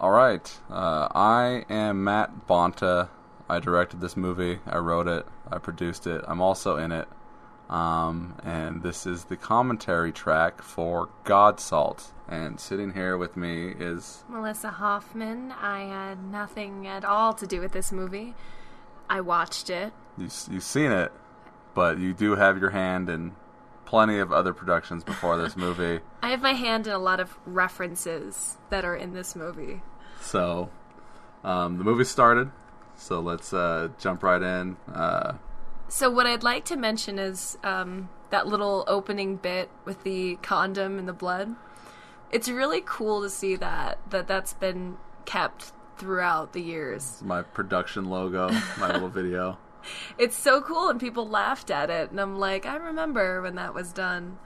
All right. I am Matt Bonta. I directed this movie. I wrote it. I produced it. I'm also in it. And this is the commentary track for Godsalt. And sitting here with me is Melissa Hoffman. I had nothing at all to do with this movie. I watched it. you've seen it, but you do have your hand in plenty of other productions before this movie. I have my hand in a lot of references that are in this movie. So, the movie started. So let's jump right in. So what I'd like to mention is that little opening bit with the condom and the blood. It's really cool to see that's been kept throughout the years. It's my production logo, my little video. It's so cool, and people laughed at it, and I'm like, I remember when that was done.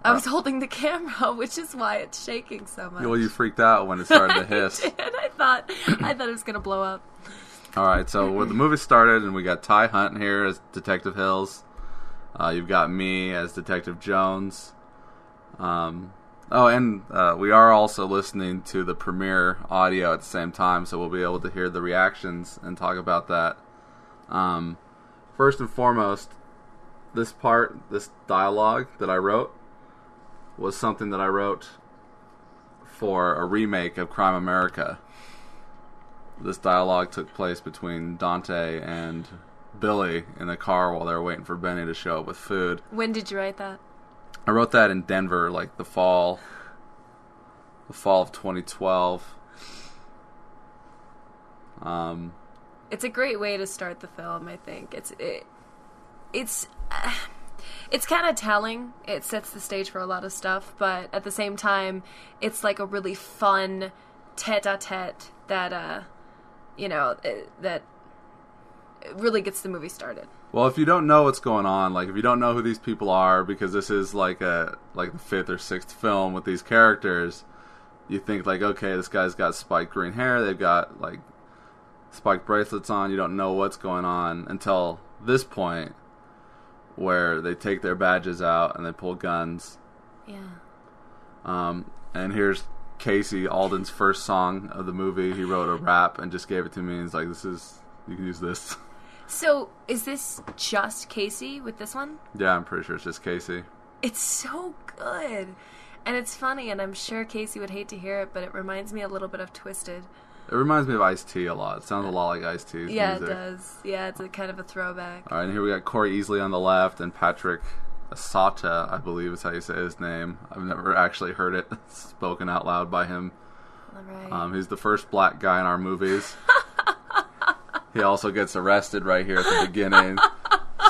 I was holding the camera, which is why it's shaking so much. Well, you freaked out when it started to hiss. I did. I thought it was going to blow up. All right, so when the movie started, and we got Ty Hunt here as Detective Hills. You've got me as Detective Jones. We are also listening to the premiere audio at the same time, so we'll be able to hear the reactions and talk about that. First and foremost, this dialogue that I wrote, was something that I wrote for a remake of Crime America. This dialogue took place between Dante and Billy in the car while they were waiting for Benny to show up with food. When did you write that? I wrote that in Denver, like the fall of 2012. It's a great way to start the film, I think. It's kind of telling. It sets the stage for a lot of stuff, but at the same time, it's like a really fun tete-a-tete that that really gets the movie started. Well, if you don't know what's going on, like if you don't know who these people are, because this is like the fifth or sixth film with these characters, you think like, okay, this guy's got spiked green hair, they've got like spiked bracelets on. You don't know what's going on until this point where they take their badges out and they pull guns. Yeah. And here's Casey, Alden's first song of the movie. He wrote a rap and just gave it to me. And he's like, you can use this. So, is this just Casey with this one? Yeah, I'm pretty sure it's just Casey. It's so good. And it's funny, and I'm sure Casey would hate to hear it, but it reminds me a little bit of Twisted. It reminds me of Ice-T a lot. It sounds a lot like Ice-T's Yeah, music. it does. Yeah, it's a kind of a throwback. All right, and here we got Corey Easley on the left and Patrick Asata, I believe is how you say his name. I've never actually heard it spoken out loud by him. All right. He's the first black guy in our movies. He also gets arrested right here at the beginning.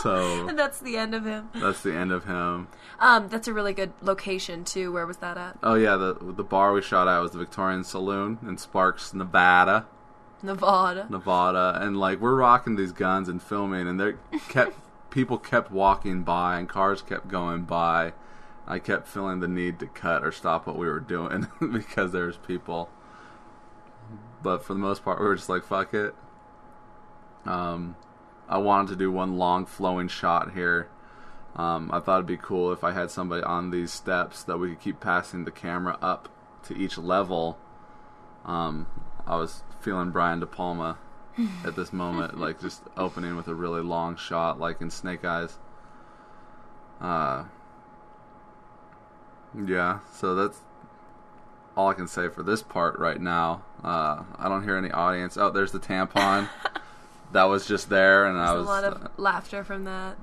So And that's the end of him. that's the end of him. That's a really good location, too. Where was that at? Oh yeah, the bar we shot at was the Victorian Saloon in Sparks, Nevada. Nevada. And like we're rocking these guns and filming, and people kept walking by and cars kept going by. I kept feeling the need to cut or stop what we were doing because there's people. But for the most part, we were just like, fuck it. I wanted to do one long flowing shot here. I thought it'd be cool if I had somebody on these steps that we could keep passing the camera up to each level. I was feeling Brian De Palma at this moment, like just opening with a really long shot, like in Snake Eyes. Yeah, so that's all I can say for this part right now. I don't hear any audience. Oh, there's the tampon. That was just there, and There's a lot of laughter from that.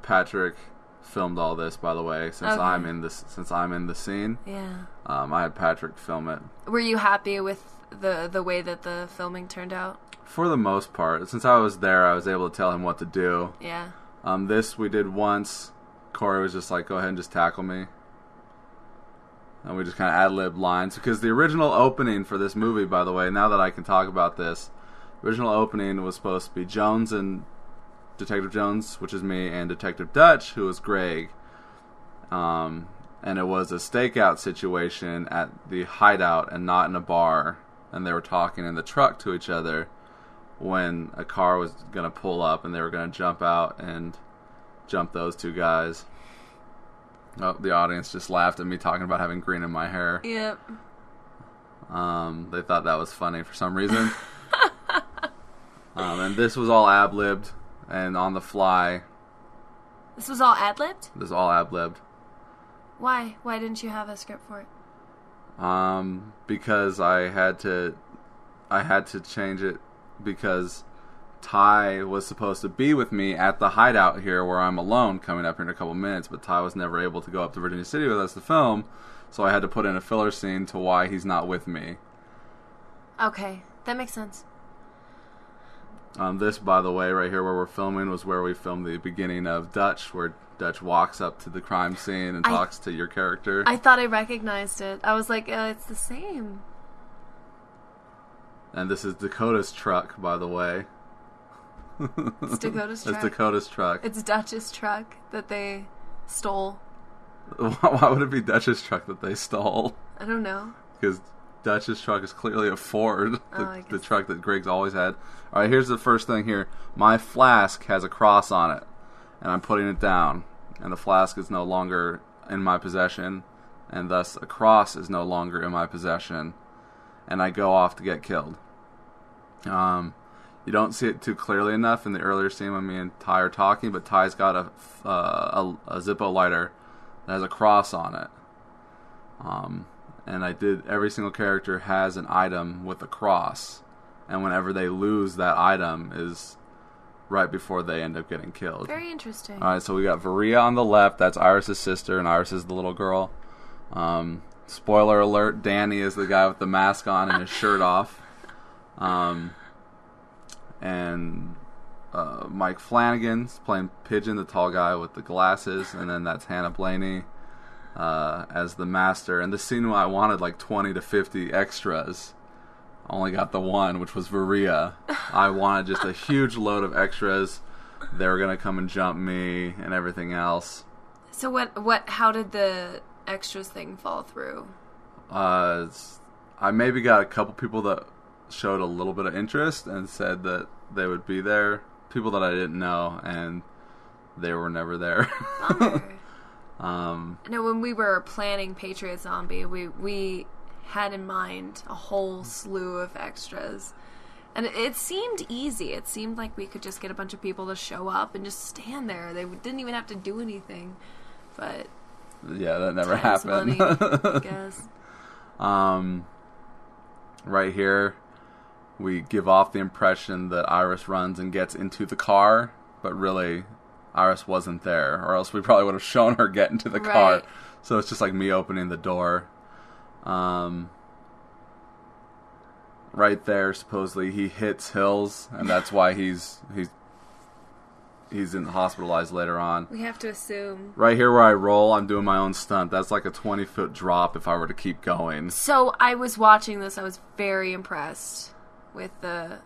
Patrick filmed all this, by the way, since Okay. I'm in the scene. Yeah. I had Patrick film it. Were you happy with the way that the filming turned out? For the most part, since I was there, I was able to tell him what to do. Yeah. This we did once. Corey was just like, "Go ahead and just tackle me," and we just kind of ad-libbed lines because the original opening for this movie, by the way, now that I can talk about this, original opening was supposed to be Jones and Detective Jones, which is me, and Detective Dutch, who was Greg. And it was a stakeout situation at the hideout and not in a bar. And they were talking in the truck to each other when a car was going to pull up and they were going to jump out and jump those two guys. Oh, the audience just laughed at me talking about having green in my hair. Yep. They thought that was funny for some reason. And this was all ad-libbed and on the fly. This was all ad-libbed? This is all ad-libbed. Why? Why didn't you have a script for it? Because I had to change it because Ty was supposed to be with me at the hideout here where I'm alone coming up here in a couple minutes, but Ty was never able to go up to Virginia City with us to film, so I had to put in a filler scene to why he's not with me. Okay, that makes sense. This, by the way, right here where we're filming was where we filmed the beginning of Dutch, where Dutch walks up to the crime scene and talks to your character. I thought I recognized it. I was like, it's the same. And this is Dakota's truck, by the way. It's Dakota's truck? It's Dakota's truck. It's Dutch's truck that they stole. Why would it be Dutch's truck that they stole? I don't know. Because Dutch's truck is clearly a Ford, the truck that Greg's always had. All right, here's the first thing here. My flask has a cross on it, and I'm putting it down. And the flask is no longer in my possession, and thus a cross is no longer in my possession. And I go off to get killed. You don't see it too clearly enough in the earlier scene when me and Ty are talking, but Ty's got a Zippo lighter that has a cross on it. And every single character has an item with a cross. And whenever they lose that item is right before they end up getting killed. Very interesting. Alright, so we got Varia on the left. That's Iris' sister, and Iris is the little girl. Spoiler alert, Danny is the guy with the mask on and his shirt off. And Mike Flanagan's playing Pigeon, the tall guy with the glasses. And then that's Hannah Blaney as the master. And the scene where I wanted like 20 to 50 extras, only got the one, which was Varia. I wanted just a huge load of extras. They were going to come and jump me and everything else. So how did the extras thing fall through? I maybe got a couple people that showed a little bit of interest and said that they would be there. People that I didn't know, and they were never there. No, when we were planning Patriot Zombie, we had in mind a whole slew of extras. And it seemed easy. It seemed like we could just get a bunch of people to show up and just stand there. They didn't even have to do anything. But yeah, that never happened. Money, I guess. Right here, we give off the impression that Iris runs and gets into the car, but really, Iris wasn't there, or else we probably would have shown her get into the car. So it's just like me opening the door. Right there, supposedly he hits Hills, and that's why he's hospitalized later on. We have to assume. Right here where I roll, I'm doing my own stunt. That's like a 20-foot drop if I were to keep going. So I was watching this. I was very impressed with the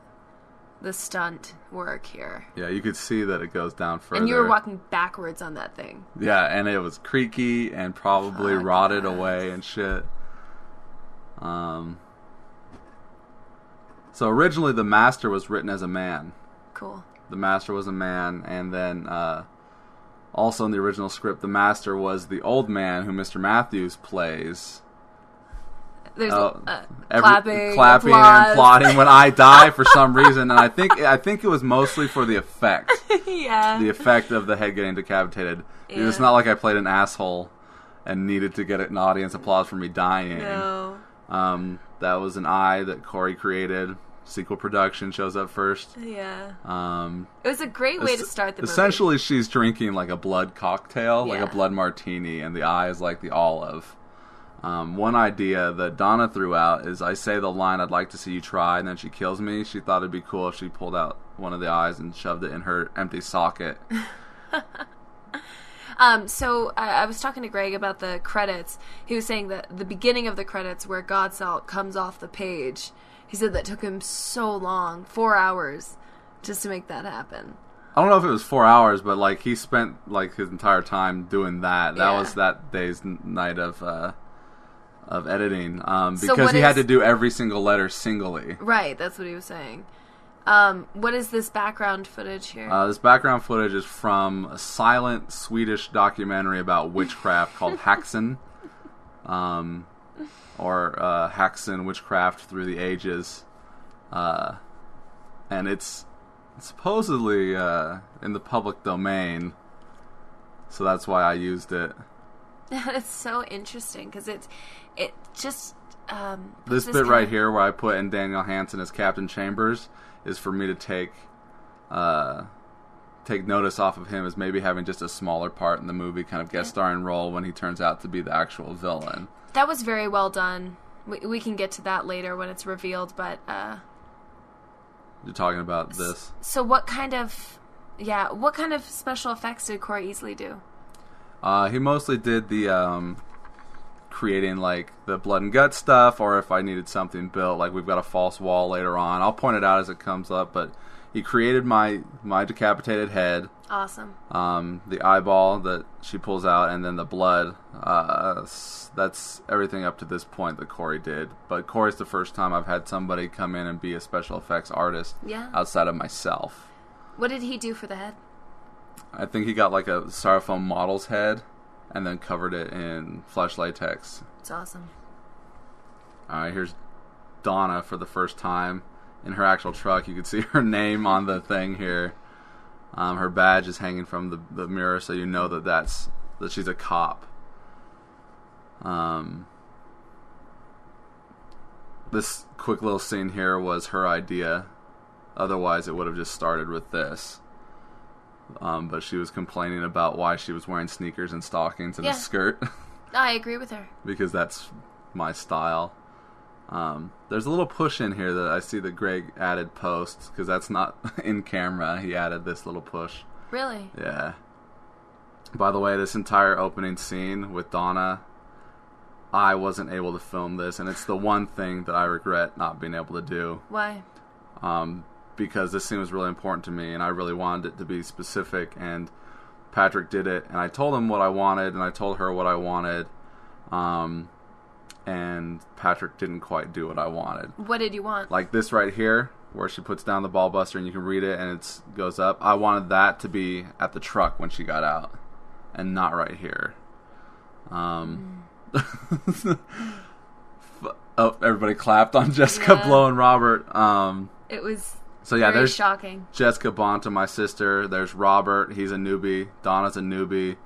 stunt work here. Yeah, you could see that it goes down further. And you were walking backwards on that thing. Yeah, and it was creaky and probably rotted away and shit. So originally the Master was written as a man. Cool. The Master was a man, and then also in the original script, the Master was the old man who Mr. Matthews plays. There's clapping and applauding when I die for some reason, and I think it was mostly for the effect. Yeah. The effect of the head getting decapitated. Yeah. It's not like I played an asshole and needed to get an audience applause for me dying. No. That was an eye that Corey created. Sequel production shows up first. Yeah. It was a great way to start the movie. Essentially, she's drinking like a blood cocktail, like a blood martini, and the eye is like the olive. One idea that Donna threw out is I say the line, "I'd like to see you try," and then she kills me. She thought it'd be cool if she pulled out one of the eyes and shoved it in her empty socket. So I was talking to Greg about the credits. He was saying that the beginning of the credits where Godsalt comes off the page, he said that took him so long, 4 hours, just to make that happen. I don't know if it was 4 hours, but like he spent like his entire time doing that. That was that day's night of editing, because he had to do every single letter singly. Right, that's what he was saying. What is this background footage here? This background footage is from a silent Swedish documentary about witchcraft called Haxen. or Haxan Witchcraft Through the Ages. And it's supposedly in the public domain, so that's why I used it. It's so interesting because it just this bit right here where I put in Daniel Hansen as Captain Chambers is for me to take notice off of him as maybe having just a smaller part in the movie, kind of guest starring role when he turns out to be the actual villain. That was very well done. We can get to that later when it's revealed, but you're talking about this. So what kind of special effects did Corey Easley do? He mostly did the creating like the blood and gut stuff, or if I needed something built, like we've got a false wall later on. I'll point it out as it comes up, but he created my decapitated head. Awesome. The eyeball that she pulls out, and then the blood. That's everything up to this point that Corey did. But Corey's the first time I've had somebody come in and be a special effects artist outside of myself. What did he do for the head? I think he got like a styrofoam model's head and then covered it in flesh latex. It's awesome. Alright, here's Donna for the first time in her actual truck. You can see her name on the thing here. Her badge is hanging from the mirror, so you know that she's a cop. This quick little scene here was her idea. Otherwise, it would have just started with this. But she was complaining about why she was wearing sneakers and stockings and a skirt. I agree with her. Because that's my style. There's a little push in here that I see that Greg added post, because that's not in camera. He added this little push. Really? Yeah. By the way, this entire opening scene with Donna, I wasn't able to film this, and it's the one thing that I regret not being able to do. Why? Because this scene was really important to me, and I really wanted it to be specific, and Patrick did it, and I told him what I wanted, and I told her what I wanted, and Patrick didn't quite do what I wanted. What did you want? Like this right here, where she puts down the ball buster and you can read it and it goes up. I wanted that to be at the truck when she got out, and not right here. Oh, everybody clapped on Jessica Blow and Robert. It was there's very shocking. Jessica Bonta, my sister. There's Robert. He's a newbie. Donna's a newbie.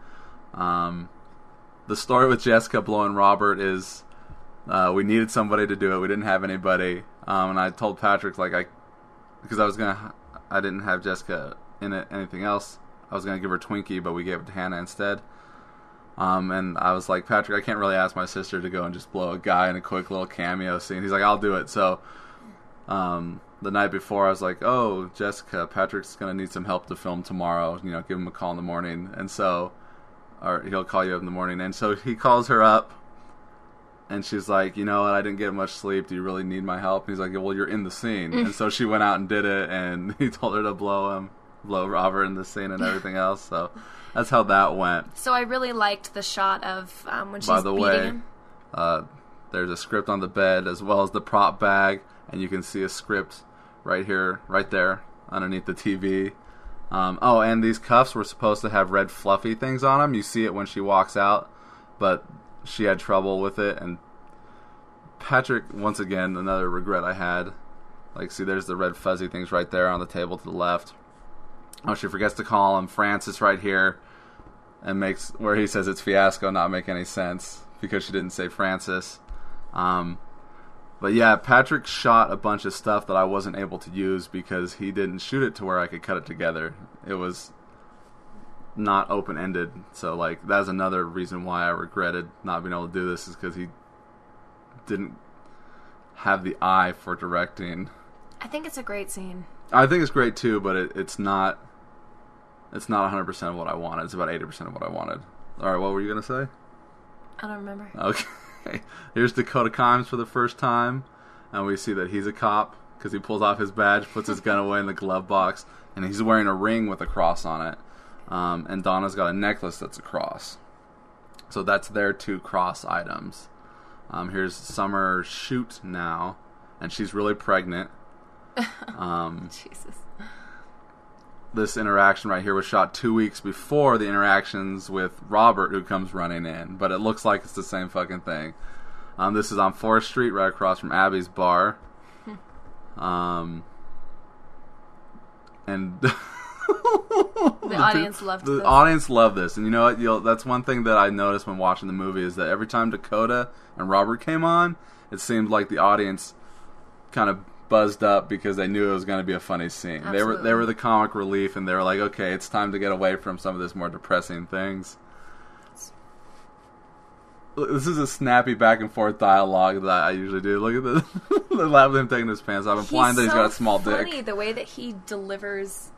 The story with Jessica Blow and Robert is we needed somebody to do it. We didn't have anybody. And I told Patrick, because I didn't have Jessica in it, anything else. I was going to give her Twinkie, but we gave it to Hannah instead. And I was like, Patrick, I can't really ask my sister to go and just blow a guy in a quick little cameo scene. He's like, I'll do it. So the night before, I was like, oh, Jessica, Patrick's going to need some help to film tomorrow. You know, give him a call in the morning. And so, or he'll call you up in the morning. And so he calls her up. And she's like, you know what, I didn't get much sleep. Do you really need my help? And he's like, well, you're in the scene. And so she went out and did it. And he told her to blow Robert in the scene and everything else. So that's how that went. So I really liked the shot of when she's beating him. There's a script on the bed as well as the prop bag. And you can see a script right here, right there, underneath the TV. And these cuffs were supposed to have red fluffy things on them. You see it when she walks out. But she had trouble with it. And Patrick, once again, another regret I had. Like, see, there's the red fuzzy things right there on the table to the left. Oh, she forgets to call him Francis right here, and makes where he says it's fiasco not make any sense because she didn't say Francis. But yeah, Patrick shot a bunch of stuff that I wasn't able to use because he didn't shoot it to where I could cut it together. It was not open-ended, so like that's another reason why I regretted not being able to do this, is because he didn't have the eye for directing. I think it's a great scene. I think it's great too, but it's not 100% of what I wanted. It's about 80% of what I wanted. Alright, what were you going to say? I don't remember. Okay. Here's Dakota Kimes for the first time, and we see that he's a cop because he pulls off his badge, puts his gun away in the glove box, and he's wearing a ring with a cross on it. And Donna's got a necklace that's a cross. So that's their two cross items. Here's Summer shoot now, and she's really pregnant. Jesus. This interaction right here was shot 2 weeks before the interactions with Robert, who comes running in, but it looks like it's the same fucking thing. This is on 4th Street, right across from Abby's bar. And the audience loved this. The audience loved this. And you know what? That's one thing that I noticed when watching the movie is that every time Dakota and Robert came on, it seemed like the audience kind of buzzed up because they knew it was going to be a funny scene. Absolutely. They were the comic relief, and they were like, okay, it's time to get away from some of this more depressing things. This is a snappy back and forth dialogue that I usually do. Look at the laugh of him taking his pants off, implying that he's got a small dick. Funny the way that he delivers.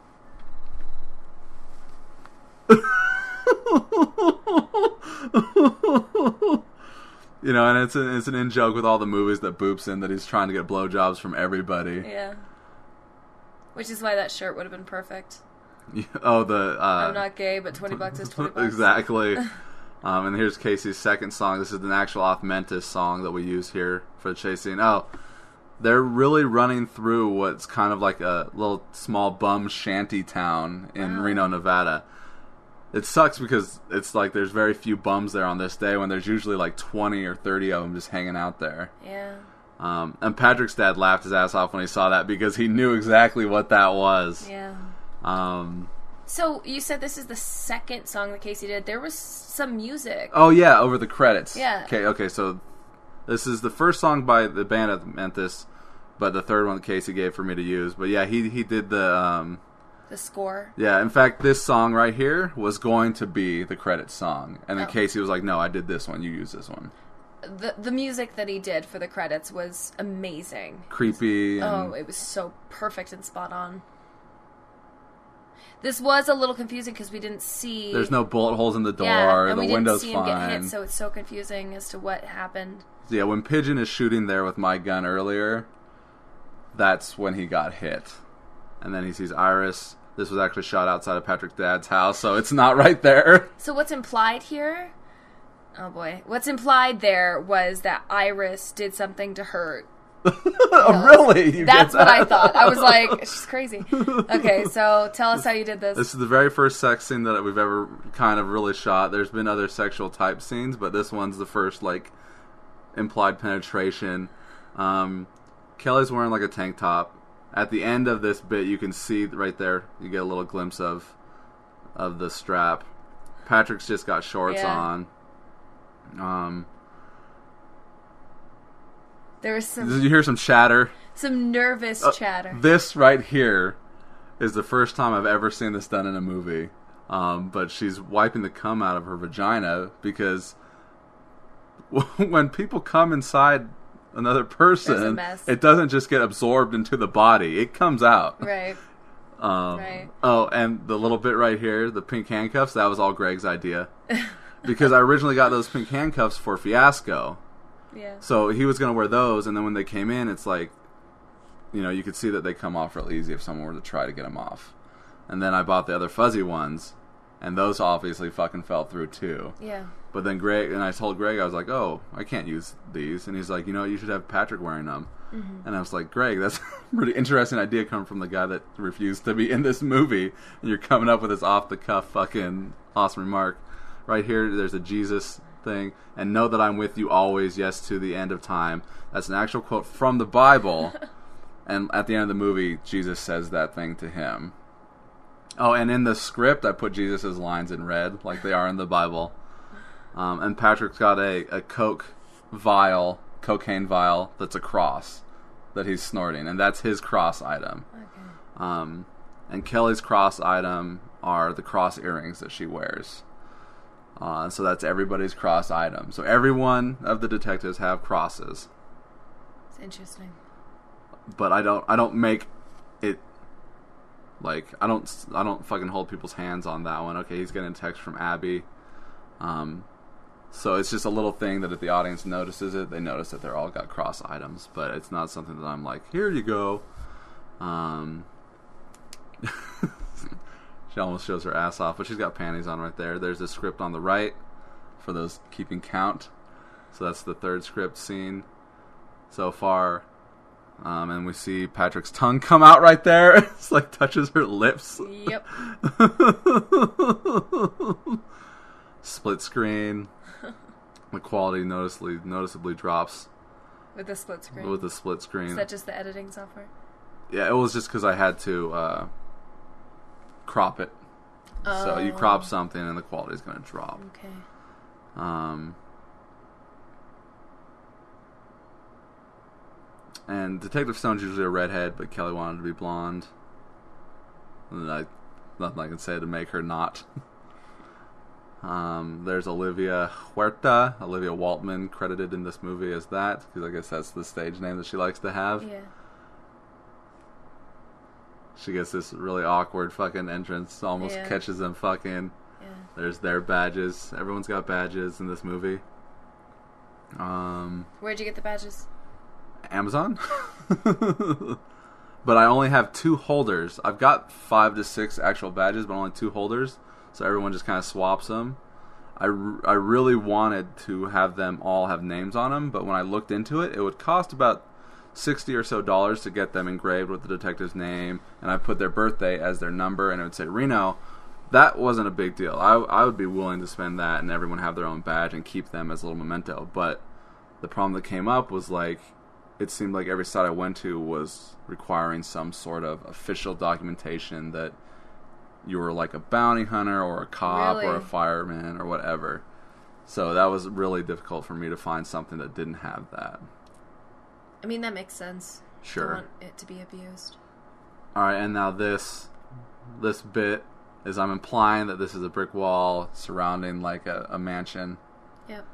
You know, and it's an in joke with all the movies that Boop's in, that he's trying to get blowjobs from everybody. Yeah. Which is why that shirt would have been perfect. Oh, I'm not gay, but $20 is $20. Exactly. And here's Casey's second song. This is an actual Augmentus song that we use here for the chase scene. Oh, they're really running through what's kind of like a little small bum shanty town in Reno, Nevada. It sucks because it's like there's very few bums there on this day when there's usually like 20 or 30 of them just hanging out there. Yeah. And Patrick's dad laughed his ass off when he saw that because he knew exactly what that was. Yeah. So you said this is the second song that Casey did. There was some music. Oh yeah, over the credits. Yeah. Okay. So this is the first song by the band that meant this, but the third one that Casey gave for me to use. But yeah, he did the score. Yeah, in fact, this song right here was going to be the credits song, and then Casey was like, "No, I did this one. You use this one." The music that he did for the credits was amazing. Creepy. It was so perfect and spot on. This was a little confusing because we didn't see. There's no bullet holes in the door. And the we window's didn't see him fine. get hit, so it's so confusing as to what happened. So yeah, when Pigeon is shooting there with my gun earlier, that's when he got hit, and then he sees Iris. This was actually shot outside of Patrick's dad's house, so it's not right there. So what's implied here? Oh boy. What's implied there was that Iris did something to hurt. Really? That's what I thought. I was like, she's crazy. Okay, so tell us how you did this. This is the very first sex scene that we've ever kind of really shot. There's been other sexual type scenes, but this one's the first, like, implied penetration. Kelly's wearing, like, a tank top. At the end of this bit, you can see right there, you get a little glimpse of the strap. Patrick's just got shorts on. There was some. Did you hear some chatter? Some nervous chatter. This right here is the first time I've ever seen this done in a movie. But she's wiping the cum out of her vagina because when people come inside another person, it doesn't just get absorbed into the body. It comes out. Right. Right. Oh, and the little bit right here, the pink handcuffs, that was all Greg's idea. Because I originally got those pink handcuffs for Fiasco. Yeah. So he was going to wear those, and then when they came in, it's like, you know, you could see that they come off real easy if someone were to try to get them off. And then I bought the other fuzzy ones, and those obviously fucking fell through too. Yeah. But then I told Greg, I was like, oh, I can't use these. And he's like, you know, you should have Patrick wearing them. Mm-hmm. And I was like, Greg, that's a pretty interesting idea coming from the guy that refused to be in this movie. And you're coming up with this off-the-cuff fucking awesome remark. Right here, there's a Jesus thing. And know that I'm with you always, yes, to the end of time. That's an actual quote from the Bible. And at the end of the movie, Jesus says that thing to him. Oh, and in the script, I put Jesus' lines in red, like they are in the Bible. And Patrick's got a cocaine vial that's a cross that he's snorting, and that's his cross item. Okay. And Kelly's cross item are the cross earrings that she wears. So that's everybody's cross item. So every one of the detectives have crosses. It's interesting. But I don't make it like I don't fucking hold people's hands on that one. Okay, he's getting a text from Abby. So it's just a little thing that if the audience notices it, they notice that they're all got cross items. But it's not something that I'm like, here you go. She almost shows her ass off, but she's got panties on right there. There's a script on the right for those keeping count. So that's the third script scene so far. And we see Patrick's tongue come out right there. It's like touches her lips. Yep. Split screen. the quality noticeably drops with the split screen. with the split screen. Is that just the editing software? Yeah, it was just because I had to crop it. Oh. So you crop something and the quality's going to drop. Okay. And Detective Stone's usually a redhead, but Kelly wanted to be blonde. And nothing I can say to make her not. There's Olivia Waltman, credited in this movie as that, because I guess that's the stage name that she likes to have. Yeah. She gets this really awkward fucking entrance, almost catches them fucking. Yeah. There's their badges. Everyone's got badges in this movie. Where'd you get the badges? Amazon. But I only have 2 holders. I've got 5 to 6 actual badges, but only 2 holders. So everyone just kind of swaps them. I really wanted to have them all have names on them, but when I looked into it, it would cost about $60 or so to get them engraved with the detective's name, and I put their birthday as their number, and it would say Reno. That wasn't a big deal. I would be willing to spend that and everyone have their own badge and keep them as a little memento. But the problem that came up was, like, it seemed like every site I went to was requiring some sort of official documentation that you were like a bounty hunter or a cop or a fireman or whatever. So that was really difficult for me to find something that didn't have that. I mean, that makes sense. Sure. Don't want it to be abused. Alright, and now this bit is I'm implying that this is a brick wall surrounding like a mansion. Yep.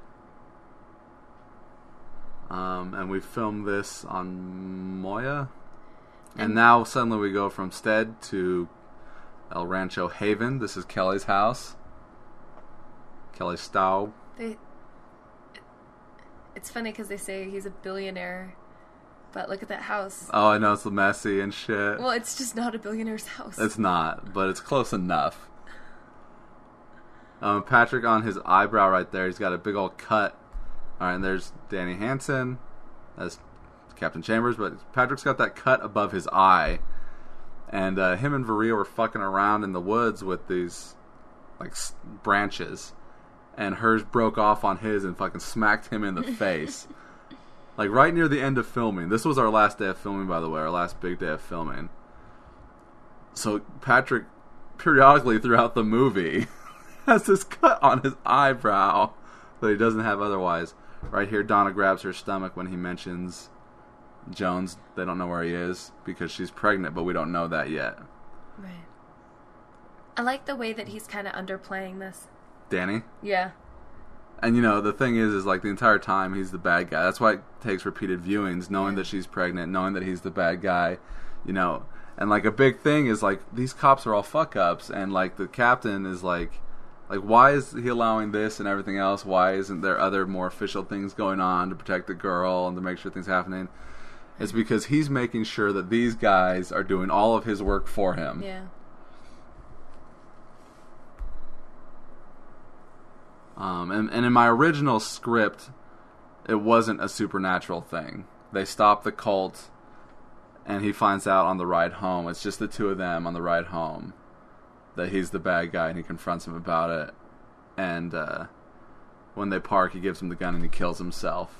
And we filmed this on Moya. And now suddenly we go from Stead to El Rancho Haven. This is Kelly's house. Kelly Staub. It's funny because they say he's a billionaire, but look at that house. Oh, I know, it's messy and shit. Well, it's just not a billionaire's house. It's not, but it's close enough. Patrick on his eyebrow right there, he's got a big old cut. Alright, and there's Danny Hansen as Captain Chambers, but Patrick's got that cut above his eye. And him and Varia were fucking around in the woods with these like branches, and hers broke off on his and fucking smacked him in the face. Like right near the end of filming. This was our last day of filming, by the way, our last big day of filming. So Patrick, periodically throughout the movie, has this cut on his eyebrow that he doesn't have otherwise. Right here, Donna grabs her stomach when he mentions Jones. They don't know where he is because she's pregnant, but we don't know that yet. Right. I like the way that he's kind of underplaying this. Danny? Yeah. And, you know, the thing is like the entire time he's the bad guy. That's why it takes repeated viewings, knowing that she's pregnant, knowing that he's the bad guy, you know. And, like, a big thing is, like, these cops are all fuck-ups, and, like, the captain is, like, why is he allowing this and everything else? Why isn't there other more official things going on to protect the girl and to make sure things are happening? It's because he's making sure that these guys are doing all of his work for him. Yeah. And in my original script, it wasn't a supernatural thing. They stop the cult, and he finds out on the ride home. It's just the two of them on the ride home that he's the bad guy, and he confronts him about it. And when they park, he gives him the gun and he kills himself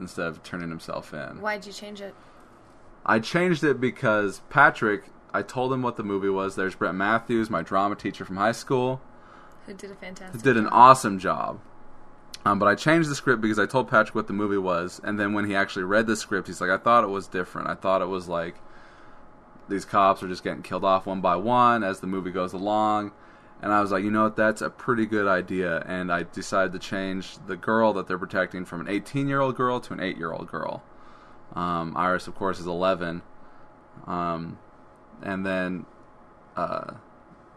instead of turning himself in. Why'd you change it? I changed it because Patrick, I told him what the movie was. There's Brett Matthews, my drama teacher from high school. Who did a fantastic Did an awesome job. But I changed the script because I told Patrick what the movie was, and then when he actually read the script, he's like, I thought it was different. I thought it was like these cops are just getting killed off one by one as the movie goes along. And I was like, you know what, that's a pretty good idea. And I decided to change the girl that they're protecting from an 18-year-old girl to an 8-year-old girl. Iris, of course, is 11. And then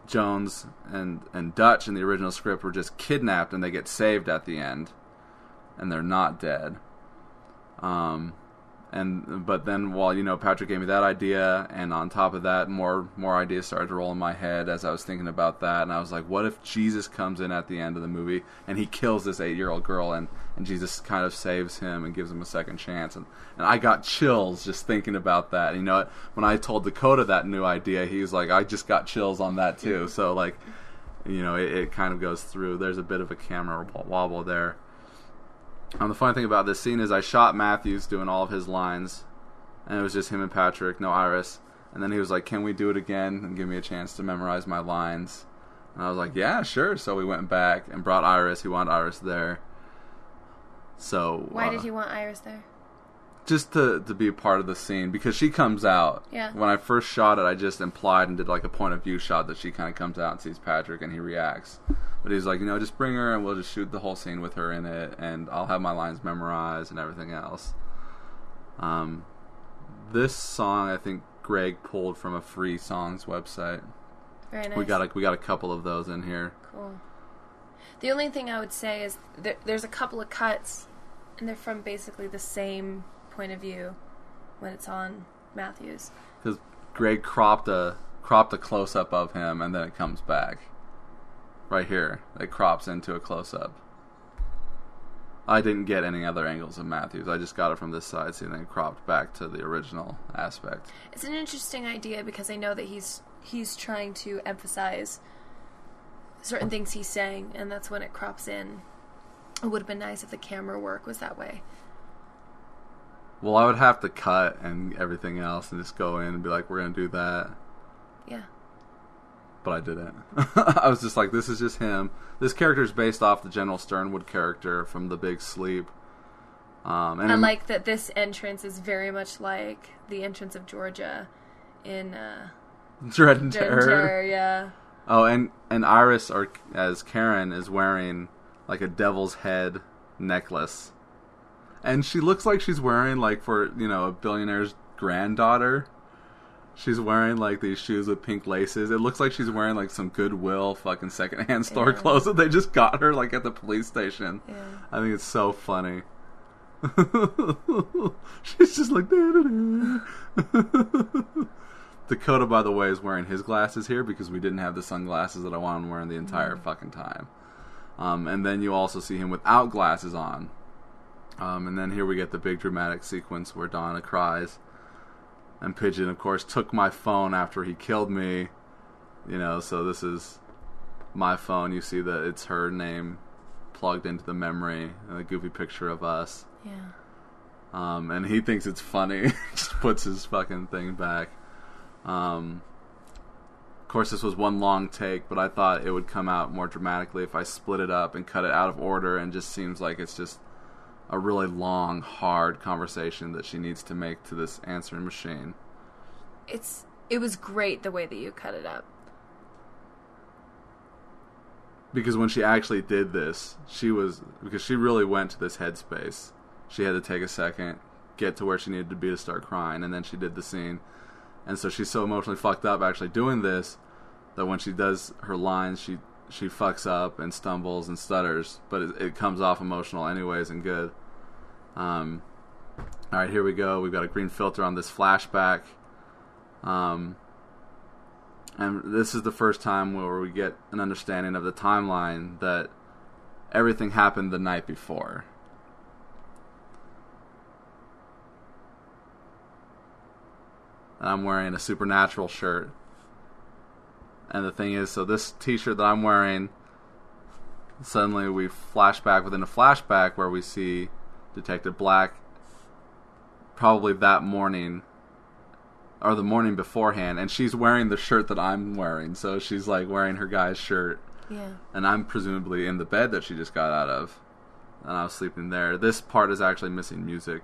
Jones and Dutch in the original script were just kidnapped, and they get saved at the end, and they're not dead. But then, while, you know, Patrick gave me that idea, and on top of that, more ideas started to roll in my head as I was thinking about that, and I was like, what if Jesus comes in at the end of the movie and he kills this 8-year-old girl, and Jesus kind of saves him and gives him a second chance, and I got chills just thinking about that. And, you know, when I told Dakota that new idea, he was like, I just got chills on that too. So, like, you know, it kind of goes through. There's a bit of a camera wobble there. The funny thing about this scene is I shot Matthews doing all of his lines, and it was just him and Patrick, no Iris. And then he was like, "Can we do it again and give me a chance to memorize my lines?" And I was like, "Yeah, sure." So we went back and brought Iris. He wanted Iris there. So why did he want Iris there? Just to be a part of the scene, because she comes out. Yeah. When I first shot it, I just implied and did like a point of view shot that she kind of comes out and sees Patrick and he reacts. But he's like, just bring her and we'll just shoot the whole scene with her in it, and I'll have my lines memorized and everything else. This song, I think Greg pulled from a Free Songs website. Very nice. We got a couple of those in here. Cool. The only thing I would say is there's a couple of cuts, and they're from basically the same point of view when it's on Matthews. Because Greg cropped a close up of him, and then it comes back. Right here, it crops into a close up. I didn't get any other angles of Matthews. I just got it from this side, so then it cropped back to the original aspect. It's an interesting idea because I know that he's trying to emphasize certain things he's saying, and that's when it crops in. It would have been nice if the camera work was that way. Well, I would have to cut and everything else and just go in and be like, we're going to do that. Yeah. But I didn't. I was just like, this is just him. This character is based off the General Sternwood character from The Big Sleep. And I like that this entrance is very much like the entrance of Georgia in Dread and Terror. Yeah. Oh, and Iris, or as Karen, is wearing like a devil's head necklace. And she looks like she's wearing, like, for, a billionaire's granddaughter. She's wearing, like, these shoes with pink laces. It looks like she's wearing, like, some Goodwill fucking secondhand store clothes that they just got her, like, at the police station. Yeah. I think it's so funny. She's just like... Dakota, by the way, is wearing his glasses here because we didn't have the sunglasses that I wanted him wearing the entire fucking time. And then you also see him without glasses on. And then here we get the big dramatic sequence where Donna cries. And Pigeon, of course, took my phone after he killed me. So this is my phone. You see that it's her name plugged into the memory and a goofy picture of us. Yeah. And he thinks it's funny. Just puts his fucking thing back. Of course, this was one long take, but I thought it would come out more dramatically if I split it up and cut it out of order, and just seems like it's just a really long, hard conversation that she needs to make to this answering machine. It was great the way that you cut it up. Because when she actually did this, because she really went to this headspace. She had to take a second, get to where she needed to be to start crying, and then she did the scene. And so she's so emotionally fucked up actually doing this that when she does her lines, she fucks up and stumbles and stutters, but it comes off emotional anyways and good. Alright, here we go. We've got a green filter on this flashback. And this is the first time where we get an understanding of the timeline that everything happened the night before. And I'm wearing a Supernatural shirt. And the thing is, so this t-shirt that I'm wearing, suddenly we flash back within a flashback where we see Detective Black probably that morning, or the morning beforehand, and she's wearing the shirt that I'm wearing. So she's like wearing her guy's shirt. Yeah. And I'm presumably in the bed that she just got out of. And I was sleeping there. This part is actually missing music.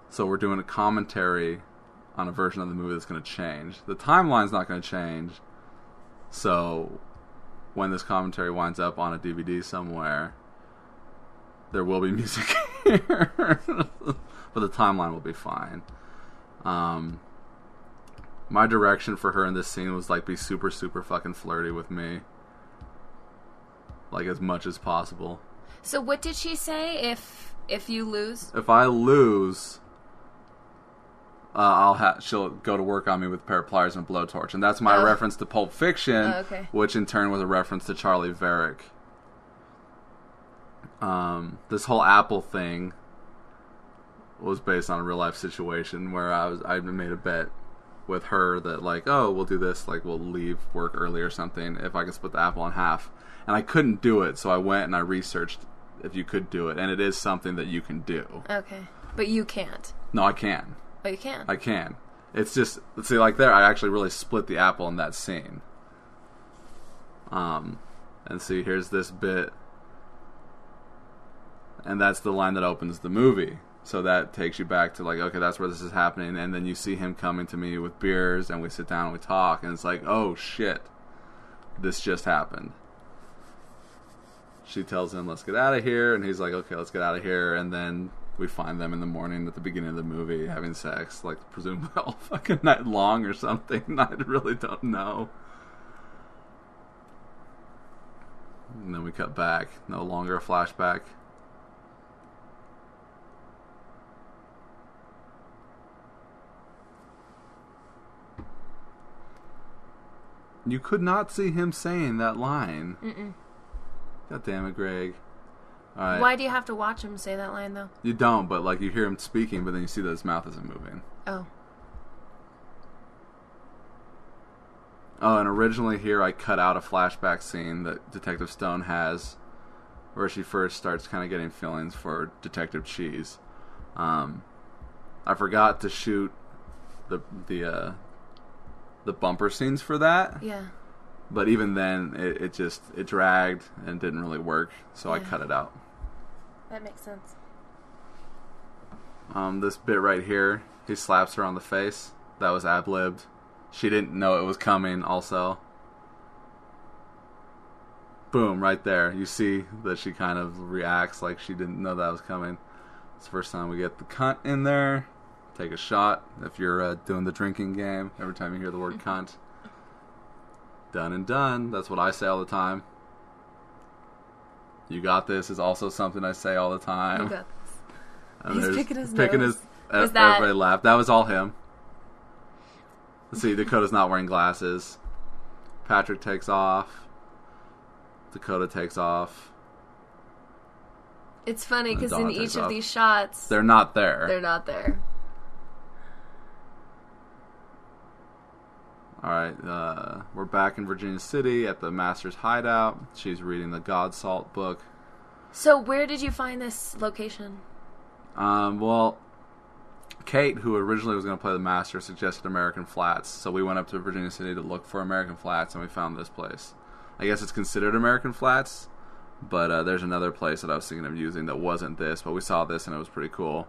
So we're doing a commentary on a version of the movie that's going to change. The timeline's not going to change. So when this commentary winds up on a DVD somewhere, there will be music here. But the timeline will be fine. My direction for her in this scene was like, be super, super fucking flirty with me. Like as much as possible. So what did she say if you lose? If I lose, she'll go to work on me with a pair of pliers and a blowtorch. And that's my reference to Pulp Fiction, which in turn was a reference to Charlie Varick. This whole Apple thing was based on a real life situation where I made a bet with her that like, oh, we'll do this, like we'll leave work early or something if I can split the Apple in half. And I couldn't do it, so I went and I researched if you could do it, and it is something that you can do. Okay. But you can't. No, I can. Oh, you can? I can. It's just, see, like there, I actually really split the apple in that scene. And see, here's this bit, and that's the line that opens the movie. So that takes you back to like, okay, that's where this is happening, and then you see him coming to me with beers, and we sit down and we talk, and it's like, oh shit, this just happened. She tells him, let's get out of here, and he's like, okay, let's get out of here, and then we find them in the morning at the beginning of the movie having sex, like presumably all fucking night long or something. I really don't know. And then we cut back. No longer a flashback. You could not see him saying that line. Mm-mm. God damn it, Greg. All right. Why do you have to watch him say that line, though? You don't, but like you hear him speaking, but then you see that his mouth isn't moving. Oh. Oh, and originally here I cut out a flashback scene that Detective Stone has where she first starts kind of getting feelings for Detective Cheese. I forgot to shoot the bumper scenes for that. Yeah. But even then, it dragged and didn't really work, so I cut it out. That makes sense. This bit right here, he slaps her on the face. That was ad-libbed. She didn't know it was coming, also. Boom, right there. You see that she kind of reacts like she didn't know that was coming. It's the first time we get the cunt in there. Take a shot if you're doing the drinking game. Every time you hear the word cunt. Done and done. That's what I say all the time. You got this is also something I say all the time. You got this. And He's picking his nose. Everybody laughed. That was all him. Let's see, Dakota's not wearing glasses. Patrick takes off. Dakota takes off. It's funny because in each of these shots... They're not there. They're not there. Alright, we're back in Virginia City at the Master's hideout. She's reading the Godsalt book. So where did you find this location? Well, Kate, who originally was going to play the Master, suggested American Flats. So we went up to Virginia City to look for American Flats, and we found this place. I guess it's considered American Flats, but there's another place that I was thinking of using that wasn't this, but we saw this and it was pretty cool.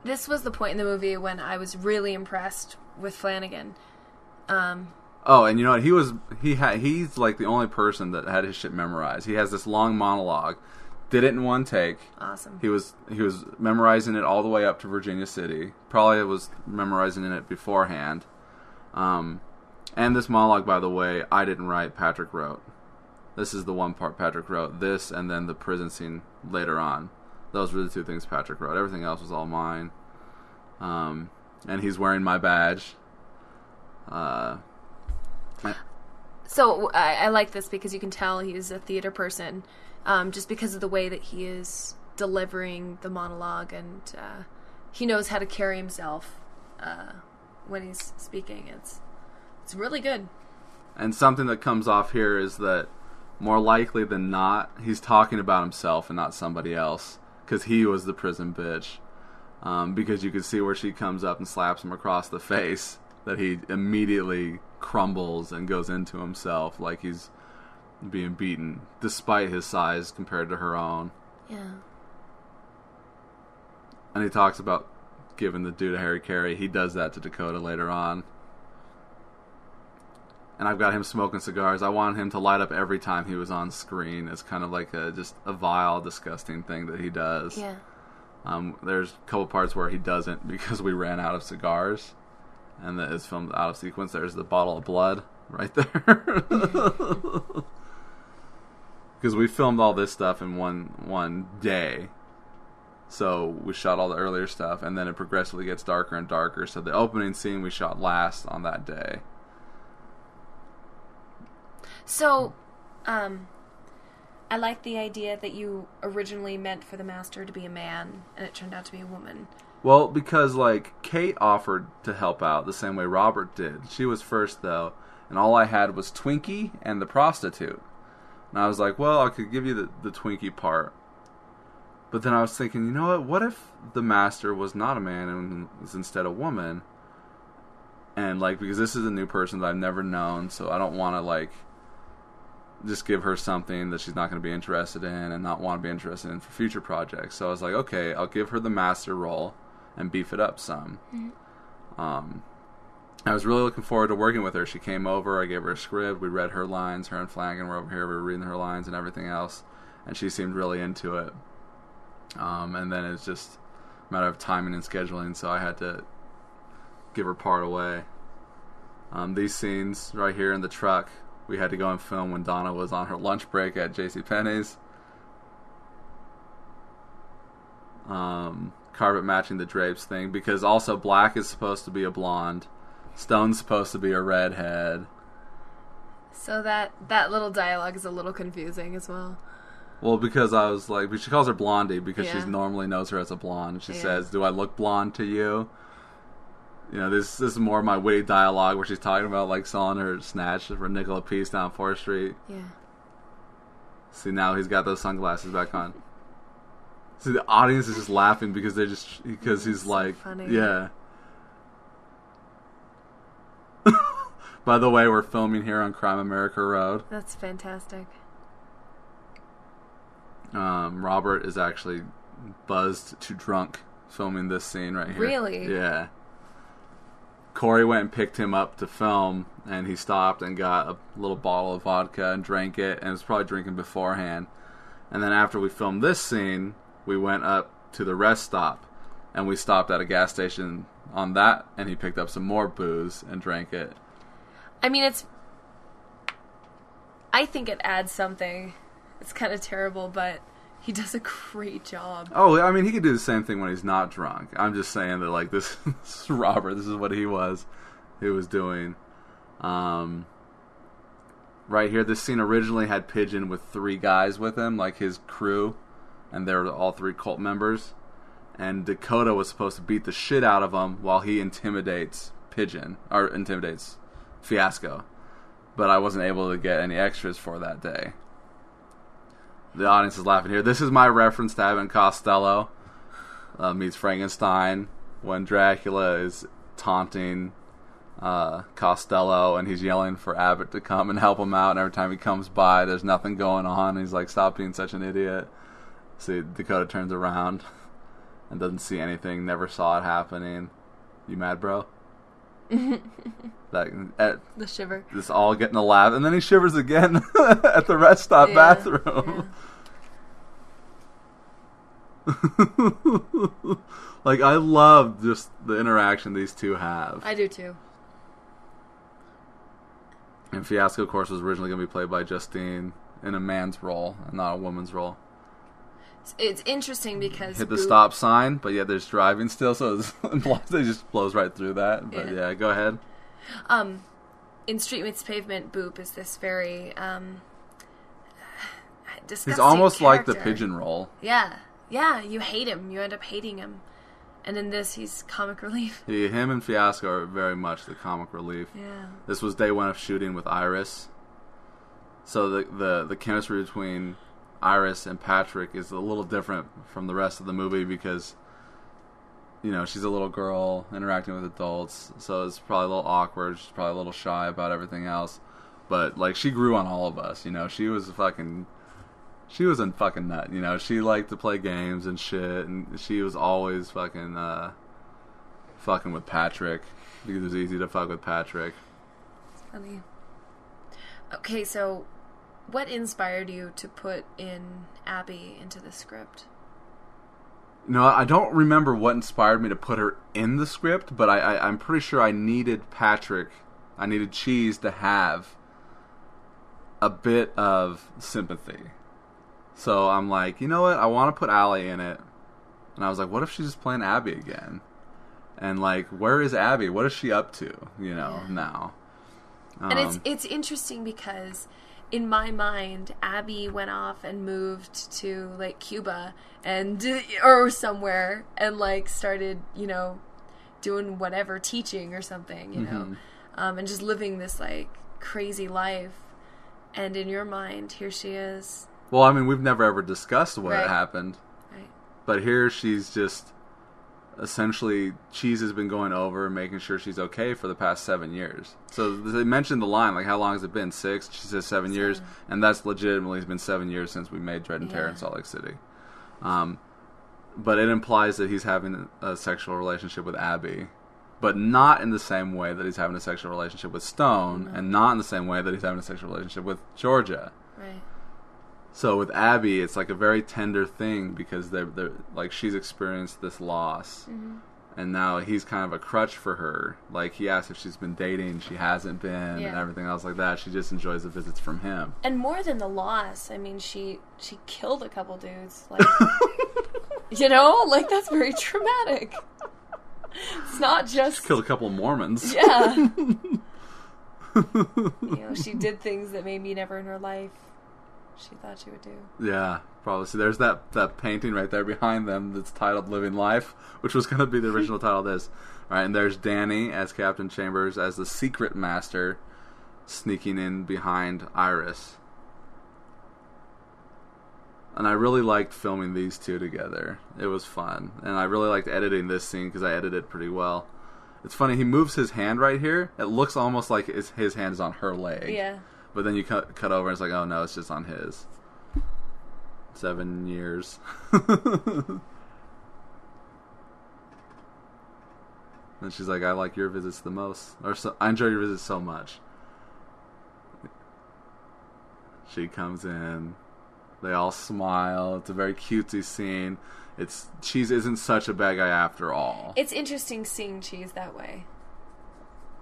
This was the point in the movie when I was really impressed with Flanagan. Oh, and you know what? He's like the only person that had his shit memorized. He has this long monologue. Did it in one take. Awesome. He was memorizing it all the way up to Virginia City. Probably was memorizing it beforehand. And this monologue, by the way, I didn't write. Patrick wrote. This is the one part Patrick wrote. This and then the prison scene later on. Those were the two things Patrick wrote. Everything else was all mine. And he's wearing my badge. So I like this because you can tell he's a theater person, just because of the way that he is delivering the monologue, and he knows how to carry himself when he's speaking. It's really good. And something that comes off here is that more likely than not, he's talking about himself and not somebody else, because he was the prison bitch. Because you can see where she comes up and slaps him across the face, that he immediately crumbles and goes into himself like he's being beaten, despite his size compared to her own. Yeah. And he talks about giving the dude to Harry Carey. He does that to Dakota later on. And I've got him smoking cigars. I wanted him to light up every time he was on screen. It's kind of like just a vile, disgusting thing that he does. Yeah. There's a couple parts where he doesn't because we ran out of cigars. And that is filmed out of sequence. There's the bottle of blood right there. Because we filmed all this stuff in one day. So we shot all the earlier stuff, and then it progressively gets darker and darker. So the opening scene we shot last on that day. So, I like the idea that you originally meant for the Master to be a man, and it turned out to be a woman. Well, because, like, Kate offered to help out the same way Robert did. She was first, though. and all I had was Twinkie and the prostitute. And I was like, well, I could give you the Twinkie part. But then I was thinking, you know what if the master was not a man and was instead a woman? And, like, because this is a new person that I've never known, so I don't want to, like, just give her something that she's not going to be interested in and not want to be interested in for future projects. So I was like, okay, I'll give her the master role and beef it up some. I was really looking forward to working with her. She came over, I gave her a script, we read her lines, her and Flanagan were over here, we were reading her lines and everything else, and she seemed really into it. And then it's just a matter of timing and scheduling, so I had to give her part away. These scenes right here in the truck, we had to go and film when Donna was on her lunch break at JCPenney's. Carpet matching the drapes thing, because also Black is supposed to be a blonde, Stone's supposed to be a redhead. So that little dialogue is a little confusing as well. Well, because I was like, she calls her Blondie because she normally knows her as a blonde. She says, "Do I look blonde to you?" You know, this is more of my witty dialogue where she's talking about, like, selling her snatch for a nickel a piece down 4th Street. Yeah. See, now he's got those sunglasses back on. See, the audience is just laughing because he's so like, funny. Yeah. By the way, we're filming here on Crime America Road. That's fantastic. Robert is actually buzzed to drunk filming this scene right here. Really? Yeah. Corey went and picked him up to film, and he stopped and got a little bottle of vodka and drank it, and was probably drinking beforehand. And then after we filmed this scene, we went up to the rest stop, and we stopped at a gas station on that, and he picked up some more booze and drank it. I mean, I think it adds something. It's kind of terrible, but he does a great job. Oh, I mean, he could do the same thing when he's not drunk. I'm just saying that, like, this is Robert. This is what he was doing. Right here, this scene originally had Pigeon with 3 guys with him, like his crew, and they were all 3 cult members. And Dakota was supposed to beat the shit out of him while he intimidates Fiasco. But I wasn't able to get any extras for that day. The audience is laughing here. This is my reference to Abbott and Costello meets Frankenstein when Dracula is taunting Costello, and he's yelling for Abbott to come and help him out, and every time he comes by there's nothing going on, and he's like, "Stop being such an idiot." See, Dakota turns around and doesn't see anything, never saw it happening. You mad, bro? The shiver. Just all getting a laugh, and then he shivers again at the rest stop bathroom. Yeah. Like, I love just the interaction these two have. I do too. And Fiasco, of course, was originally going to be played by Justine in a man's role and not a woman's role. It's interesting because hit the stop sign, but yeah, there's driving still, so it just blows right through that. But yeah, go ahead. In Street Meets Pavement, Boop is this very disgusting He's almost character. like the pigeon role. Yeah, you hate him. You end up hating him. And in this, he's comic relief. Yeah, him and Fiasco are very much the comic relief. Yeah. This was day 1 of shooting with Iris. So the chemistry between Iris and Patrick is a little different from the rest of the movie because, you know, she's a little girl interacting with adults, so it's probably a little awkward. She's probably a little shy about everything else. But, like, she grew on all of us, you know. She was a fucking nut, you know. She liked to play games and shit, and she was always fucking with Patrick because it was easy to fuck with Patrick. It's funny. Okay, so what inspired you to put in Abby into the script? No, I don't remember what inspired me to put her in the script, but I'm pretty sure I needed Cheese to have a bit of sympathy. So I'm like, you know what? I want to put Allie in it. And I was like, what if she's just playing Abby again? And, like, where is Abby? What is she up to, you know, now? And it's interesting because in my mind, Abby went off and moved to, like, Cuba or somewhere and, like, started, you know, doing whatever, teaching or something, you know, and just living this, like, crazy life, and in your mind, here she is. Well, I mean, we've never ever discussed what Right. happened. Right. But here she's just... Essentially, Cheese has been going over and making sure she's okay for the past 7 years. So they mentioned the line, like, how long has it been? 6? She says 7 years. And that's legitimately been 7 years since we made Dread and Terror in Salt Lake City. But it implies that he's having a sexual relationship with Abby. But not in the same way that he's having a sexual relationship with Stone. And not in the same way that he's having a sexual relationship with Georgia. Right. So with Abby, it's like a very tender thing because they're like she's experienced this loss, and now he's kind of a crutch for her. Like he asks if she's been dating, she hasn't been, and everything else like that. She just enjoys the visits from him. And more than the loss, I mean, she killed a couple dudes. Like, you know, like that's very traumatic. It's not just She killed a couple of Mormons. Yeah. You know, she did things that maybe never in her life she thought she would do. Yeah, probably. See, there's that painting right there behind them that's titled Living Life, which was going to be the original title of this. All right, and there's Danny as Captain Chambers as the secret master sneaking in behind Iris. And I really liked filming these two together. It was fun. And I really liked editing this scene because I edited it pretty well. It's funny, he moves his hand right here. It looks almost like his hand is on her leg. Yeah. But then you cut over and it's like, oh no, it's just on his. 7 years. And she's like, I like your visits the most. I enjoy your visits so much. She comes in. They all smile. It's a very cutesy scene. Cheese isn't such a bad guy after all. It's interesting seeing Cheese that way.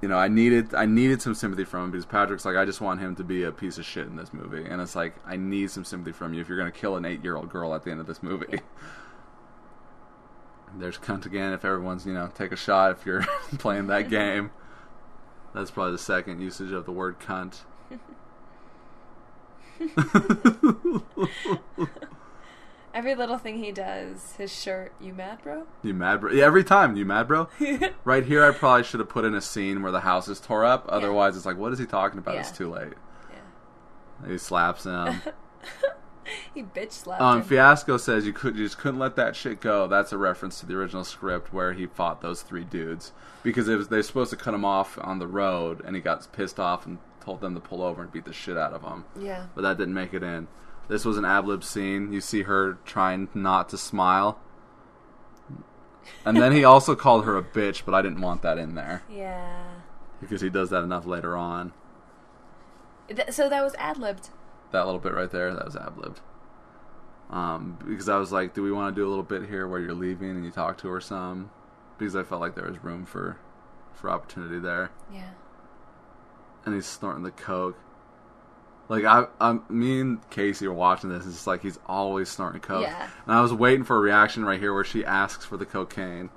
You know, I needed some sympathy from him because Patrick's like, I just want him to be a piece of shit in this movie. And it's like, I need some sympathy from you if you're going to kill an 8-year-old girl at the end of this movie. Yeah. There's cunt again if everyone's, take a shot if you're playing that game. That's probably the second usage of the word cunt. Every little thing he does, his shirt, you mad, bro? You mad, bro? Yeah, every time, you mad, bro? Right here, I probably should have put in a scene where the house is tore up. Otherwise, it's like, what is he talking about? It's too late. Yeah. He slaps him. He bitch slapped him. Fiasco says you just couldn't let that shit go. That's a reference to the original script where he fought those 3 dudes. Because they're supposed to cut him off on the road, and he got pissed off and told them to pull over and beat the shit out of him. Yeah. But that didn't make it in. This was an ad-lib scene. You see her trying not to smile. And then he also called her a bitch, but I didn't want that in there. Yeah. Because he does that enough later on. So that was ad-libbed. That little bit right there, that was ad-libbed. Because I was like, do we want to do a little bit here where you're leaving and you talk to her some? Because I felt like there was room for opportunity there. Yeah. And he's snorting the coke. Like, me and Casey were watching this, and it's just like he's always snorting coke. Yeah. And I was waiting for a reaction right here where she asks for the cocaine.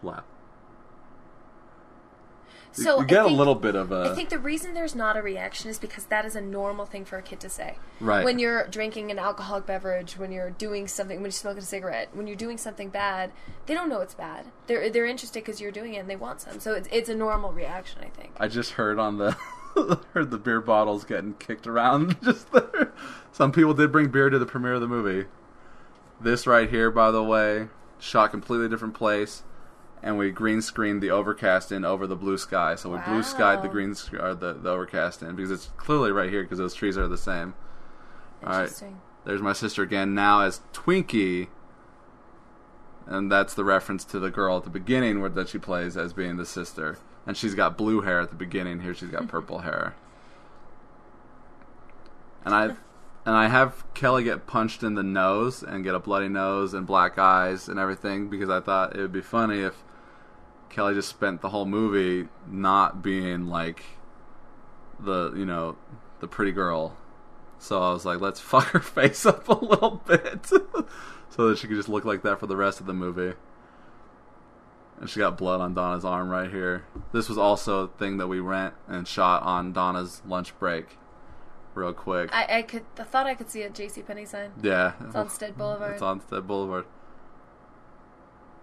Laugh. So you get a little bit of a... I think the reason there's not a reaction is because that is a normal thing for a kid to say. Right. When you're drinking an alcoholic beverage, when you're doing something, when you're smoking a cigarette, when you're doing something bad, they don't know it's bad. They're interested because you're doing it and they want some. So it's a normal reaction, I think. I just heard on the... heard the beer bottles getting kicked around just there. Some people did bring beer to the premiere of the movie. This right here, by the way, shot completely different place. And we green screened the overcast in over the blue sky. So we blue skied the overcast in because it's clearly right here because those trees are the same. All right, there's my sister again now as Twinkie, and that's the reference to the girl at the beginning that she plays as being the sister. And she's got blue hair at the beginning. Here she's got purple hair. And I have Kelly get punched in the nose and get a bloody nose and black eyes and everything because I thought it would be funny if Kelly just spent the whole movie not being like the pretty girl. So I was like, let's fuck her face up a little bit so that she could just look like that for the rest of the movie. And she got blood on Donna's arm right here. This was also a thing that we rent and shot on Donna's lunch break. Real quick. I thought I could see a JCPenney sign. Yeah. It's on Stead Boulevard. It's on Stead Boulevard.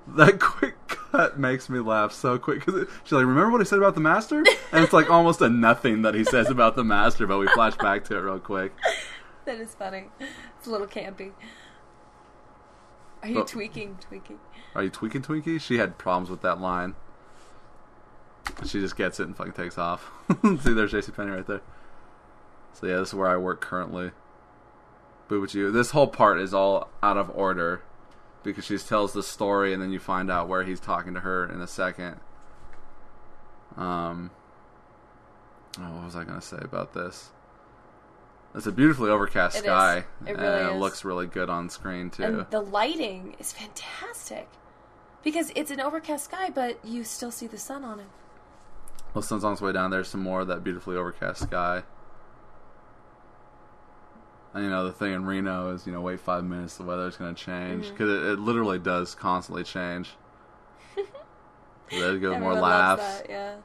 That quick cut makes me laugh so quick because she's like, "Remember what he said about the master?" And it's like almost a nothing that he says about the master, but we flash back to it real quick. That is funny. It's a little campy. Are you tweaking, Twinkie? Are you tweaking, Twinkie? She had problems with that line. She just gets it and fucking takes off. See, there's JCPenney right there. So yeah, this is where I work currently. Boo with you. This whole part is all out of order because she tells the story and then you find out where he's talking to her in a second. What was I going to say about this? It's a beautifully overcast sky. It really is. It looks really good on screen too. And the lighting is fantastic because it's an overcast sky, but you still see the sun on it. Well, the sun's on its way down. There's some more of that beautifully overcast sky. And, the thing in Reno is, wait 5 minutes, the weather's going to change. Because it literally does constantly change. There goes more laughs. That, yeah.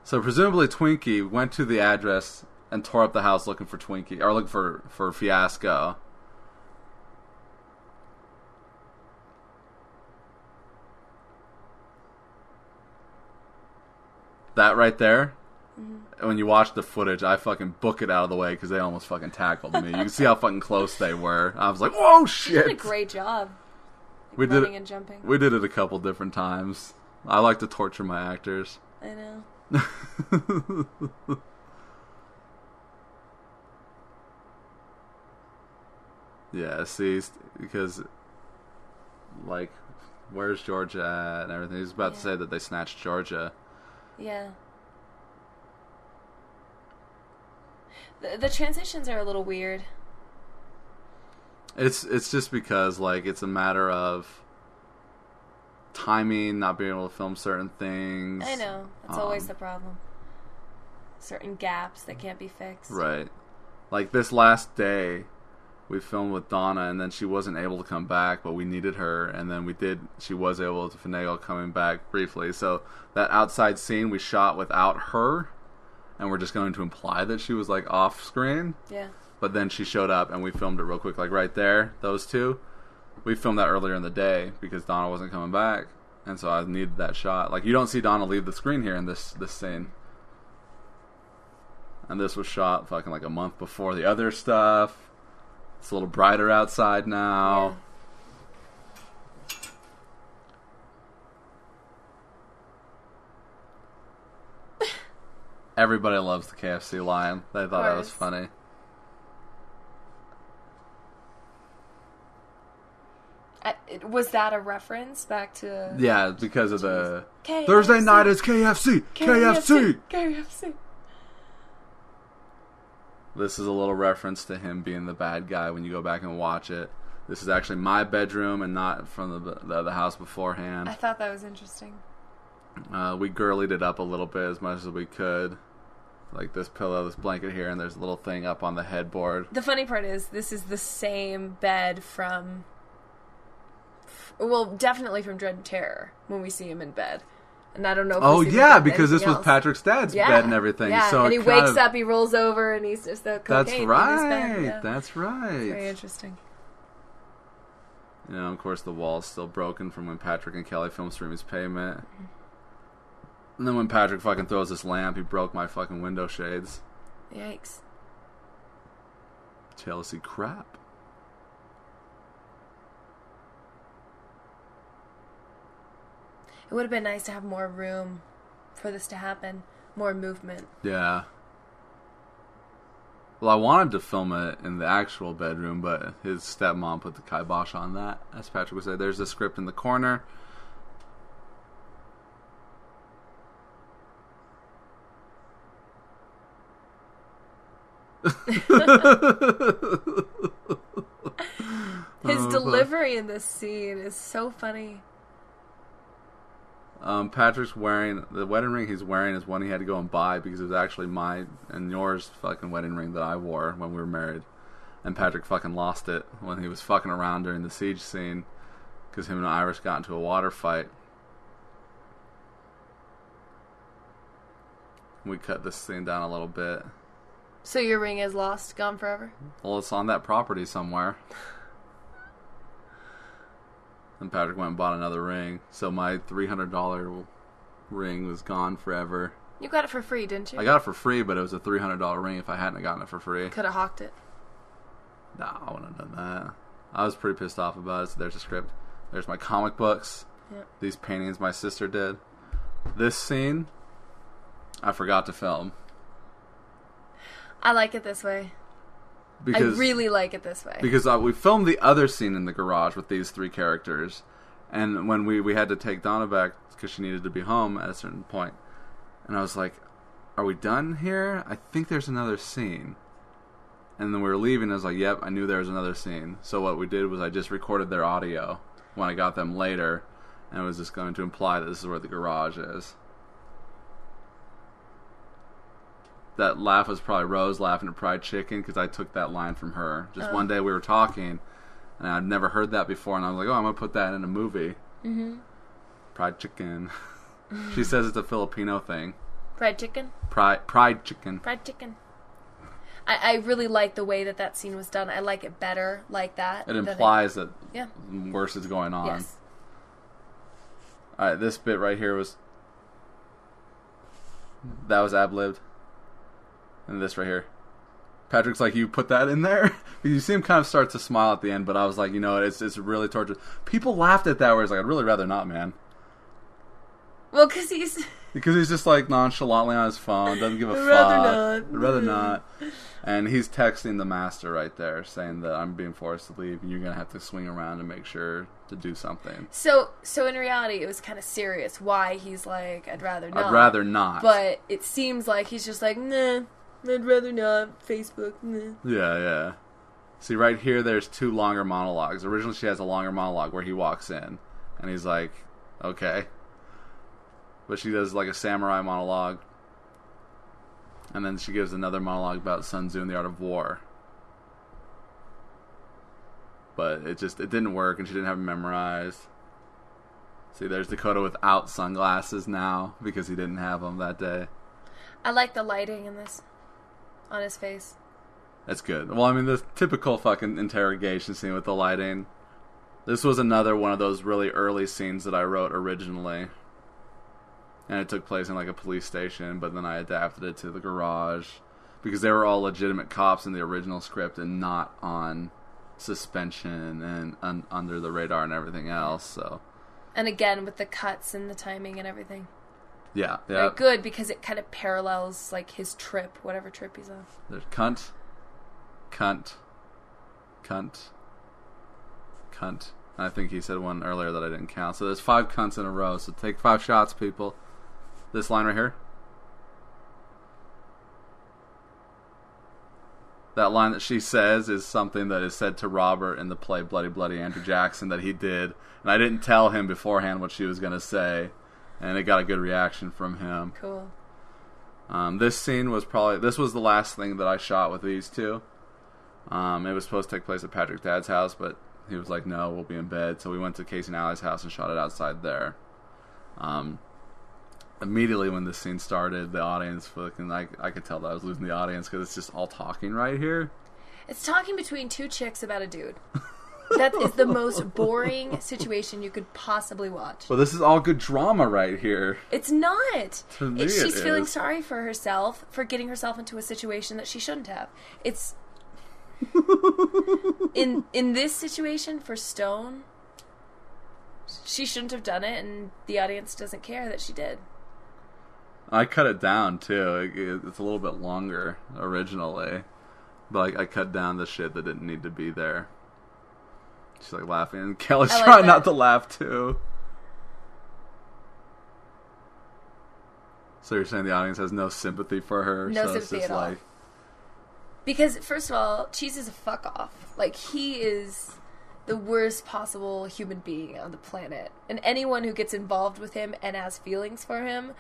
So, presumably, Twinkie went to the address and tore up the house looking for Twinkie, or looking for Fiasco. That right there, when you watch the footage, I fucking book it out of the way because they almost fucking tackled me. You can see how fucking close they were. I was like, whoa, shit. You did a great job. Running and jumping. We did it a couple different times. I like to torture my actors. I know. Yeah, see, because, like, where's Georgia at and everything. He's about to say that they snatched Georgia. Yeah. The transitions are a little weird. It's just because, like, it's a matter of timing, not being able to film certain things. I know. That's always the problem. Certain gaps that can't be fixed. Right. Like, this last day, we filmed with Donna, and then she wasn't able to come back, but we needed her, and then she was able to finagle coming back briefly. So that outside scene we shot without her, and we're just going to imply that she was, like, off screen. Yeah. But then she showed up, and we filmed it real quick, like right there, those two. We filmed that earlier in the day because Donna wasn't coming back, and so I needed that shot. Like, you don't see Donna leave the screen here in this scene. And this was shot fucking like a month before the other stuff. It's a little brighter outside now. Yeah. Everybody loves the KFC line. They thought that was funny. Was that a reference back to... Yeah, because of the... KFC. Thursday night is KFC! KFC! KFC! This is a little reference to him being the bad guy when you go back and watch it. This is actually my bedroom and not from the other house beforehand. I thought that was interesting. We girlied it up a little bit as much as we could. Like this pillow, this blanket here, and there's a little thing up on the headboard. The funny part is, this is the same bed from... Well, definitely from Dread and Terror, when we see him in bed. And I don't know if we see him because this was Patrick's dad's bed and everything. Yeah, so and he wakes up, he rolls over, and he's just the cocaine That's in his right. bed. Yeah. That's right. It's very interesting. Of course, the wall's still broken from when Patrick and Kelly filmed Streamy's Pavement. Mm-hmm. And then when Patrick fucking throws this lamp, he broke my fucking window shades. Yikes. Jealousy crap. It would have been nice to have more room for this to happen. More movement. Yeah. Well, I wanted to film it in the actual bedroom, but his stepmom put the kibosh on that, as Patrick would say. There's the script in the corner. His delivery in this scene is so funny. Patrick's wearing the wedding ring he's wearing is one he had to go and buy because it was actually my and yours fucking wedding ring that I wore when we were married, and Patrick fucking lost it when he was fucking around during the siege scene because him and Iris got into a water fight. We cut this scene down a little bit. So your ring is lost, gone forever? Well, it's on that property somewhere. And Patrick went and bought another ring. So my $300 ring was gone forever. You got it for free, didn't you? I got it for free, but it was a $300 ring if I hadn't gotten it for free. Could have hawked it. No, I wouldn't have done that. I was pretty pissed off about it. So there's a script. There's my comic books. Yep. These paintings my sister did. This scene, I forgot to film. I like it this way. I really like it this way. Because we filmed the other scene in the garage with these three characters. And when we had to take Donna back because she needed to be home at a certain point. And I was like, are we done here? I think there's another scene. And then we were leaving, and I was like, yep, I knew there was another scene. So what we did was I just recorded their audio when I got them later, and it was just going to imply that this is where the garage is. That laugh was probably Rose laughing at Fried Chicken, because I took that line from her. Just one day we were talking, and I'd never heard that before, and I was like, oh, I'm going to put that in a movie. Mm-hmm. Fried Chicken. She says it's a Filipino thing. Fried chicken? Pride chicken. Fried chicken. I really like the way that scene was done. I like it better like that. It implies that worse is going on. Yes. Alright, this bit right here that was ad-libbed. And this right here. Patrick's like, you put that in there? You see him kind of start to smile at the end, but I was like, you know, it's really torture. People laughed at that where he's like, I'd really rather not, man. Well, because he's just like nonchalantly on his phone, doesn't give a fuck. I'd rather not. And he's texting the master right there, saying that I'm being forced to leave, and you're gonna have to swing around and make sure to do something. So in reality, it was kind of serious. Why he's like, I'd rather not. I'd rather not. But it seems like he's just like, nah, I'd rather not. Facebook, nah. Yeah. See, right here, there's two longer monologues. Originally, she has a longer monologue where he walks in, and he's like, okay. But she does like a samurai monologue. And then she gives another monologue about Sun Tzu and the Art of War. But it didn't work, and she didn't have it memorized. See, there's Dakota without sunglasses now, because he didn't have them that day. I like the lighting in this. On his face. That's good. Well, I mean, the typical fucking interrogation scene with the lighting. This was another one of those really early scenes that I wrote originally. And it took place in like a police station, but then I adapted it to the garage because they were all legitimate cops in the original script and not on suspension and under the radar and everything else. So, and again with the cuts and the timing and everything. Yeah. Very good because it kind of parallels like his trip, whatever trip he's on. There's cunt. I think he said one earlier that I didn't count. So there's 5 cunts in a row. So take 5 shots, people. This line right here. That line that she says is something that is said to Robert in the play Bloody Bloody Andrew Jackson that he did. And I didn't tell him beforehand what she was going to say. And it got a good reaction from him. Cool. This scene was this was the last thing that I shot with these two. It was supposed to take place at Patrick's dad's house, but he was like, no, we'll be in bed. So we went to Casey and Allie's house and shot it outside there. Immediately when this scene started, the audience fucking, I could tell that I was losing the audience because it's just all talking right here. It's talking between 2 chicks about a dude. That is the most boring situation you could possibly watch. Well, this is all good drama right here. It's not. To me, she's feeling sorry for herself for getting herself into a situation that she shouldn't have. It's in this situation for Stone, she shouldn't have done it, and the audience doesn't care that she did. I cut it down too. It's a little bit longer originally, but I cut down the shit that didn't need to be there. She's like laughing, and Kelly's trying not to laugh too. So you're saying the audience has no sympathy for her? No so sympathy it's just at all. Because first of all, Cheese is a fuck off. Like, he is the worst possible human being on the planet, and anyone who gets involved with him and has feelings for him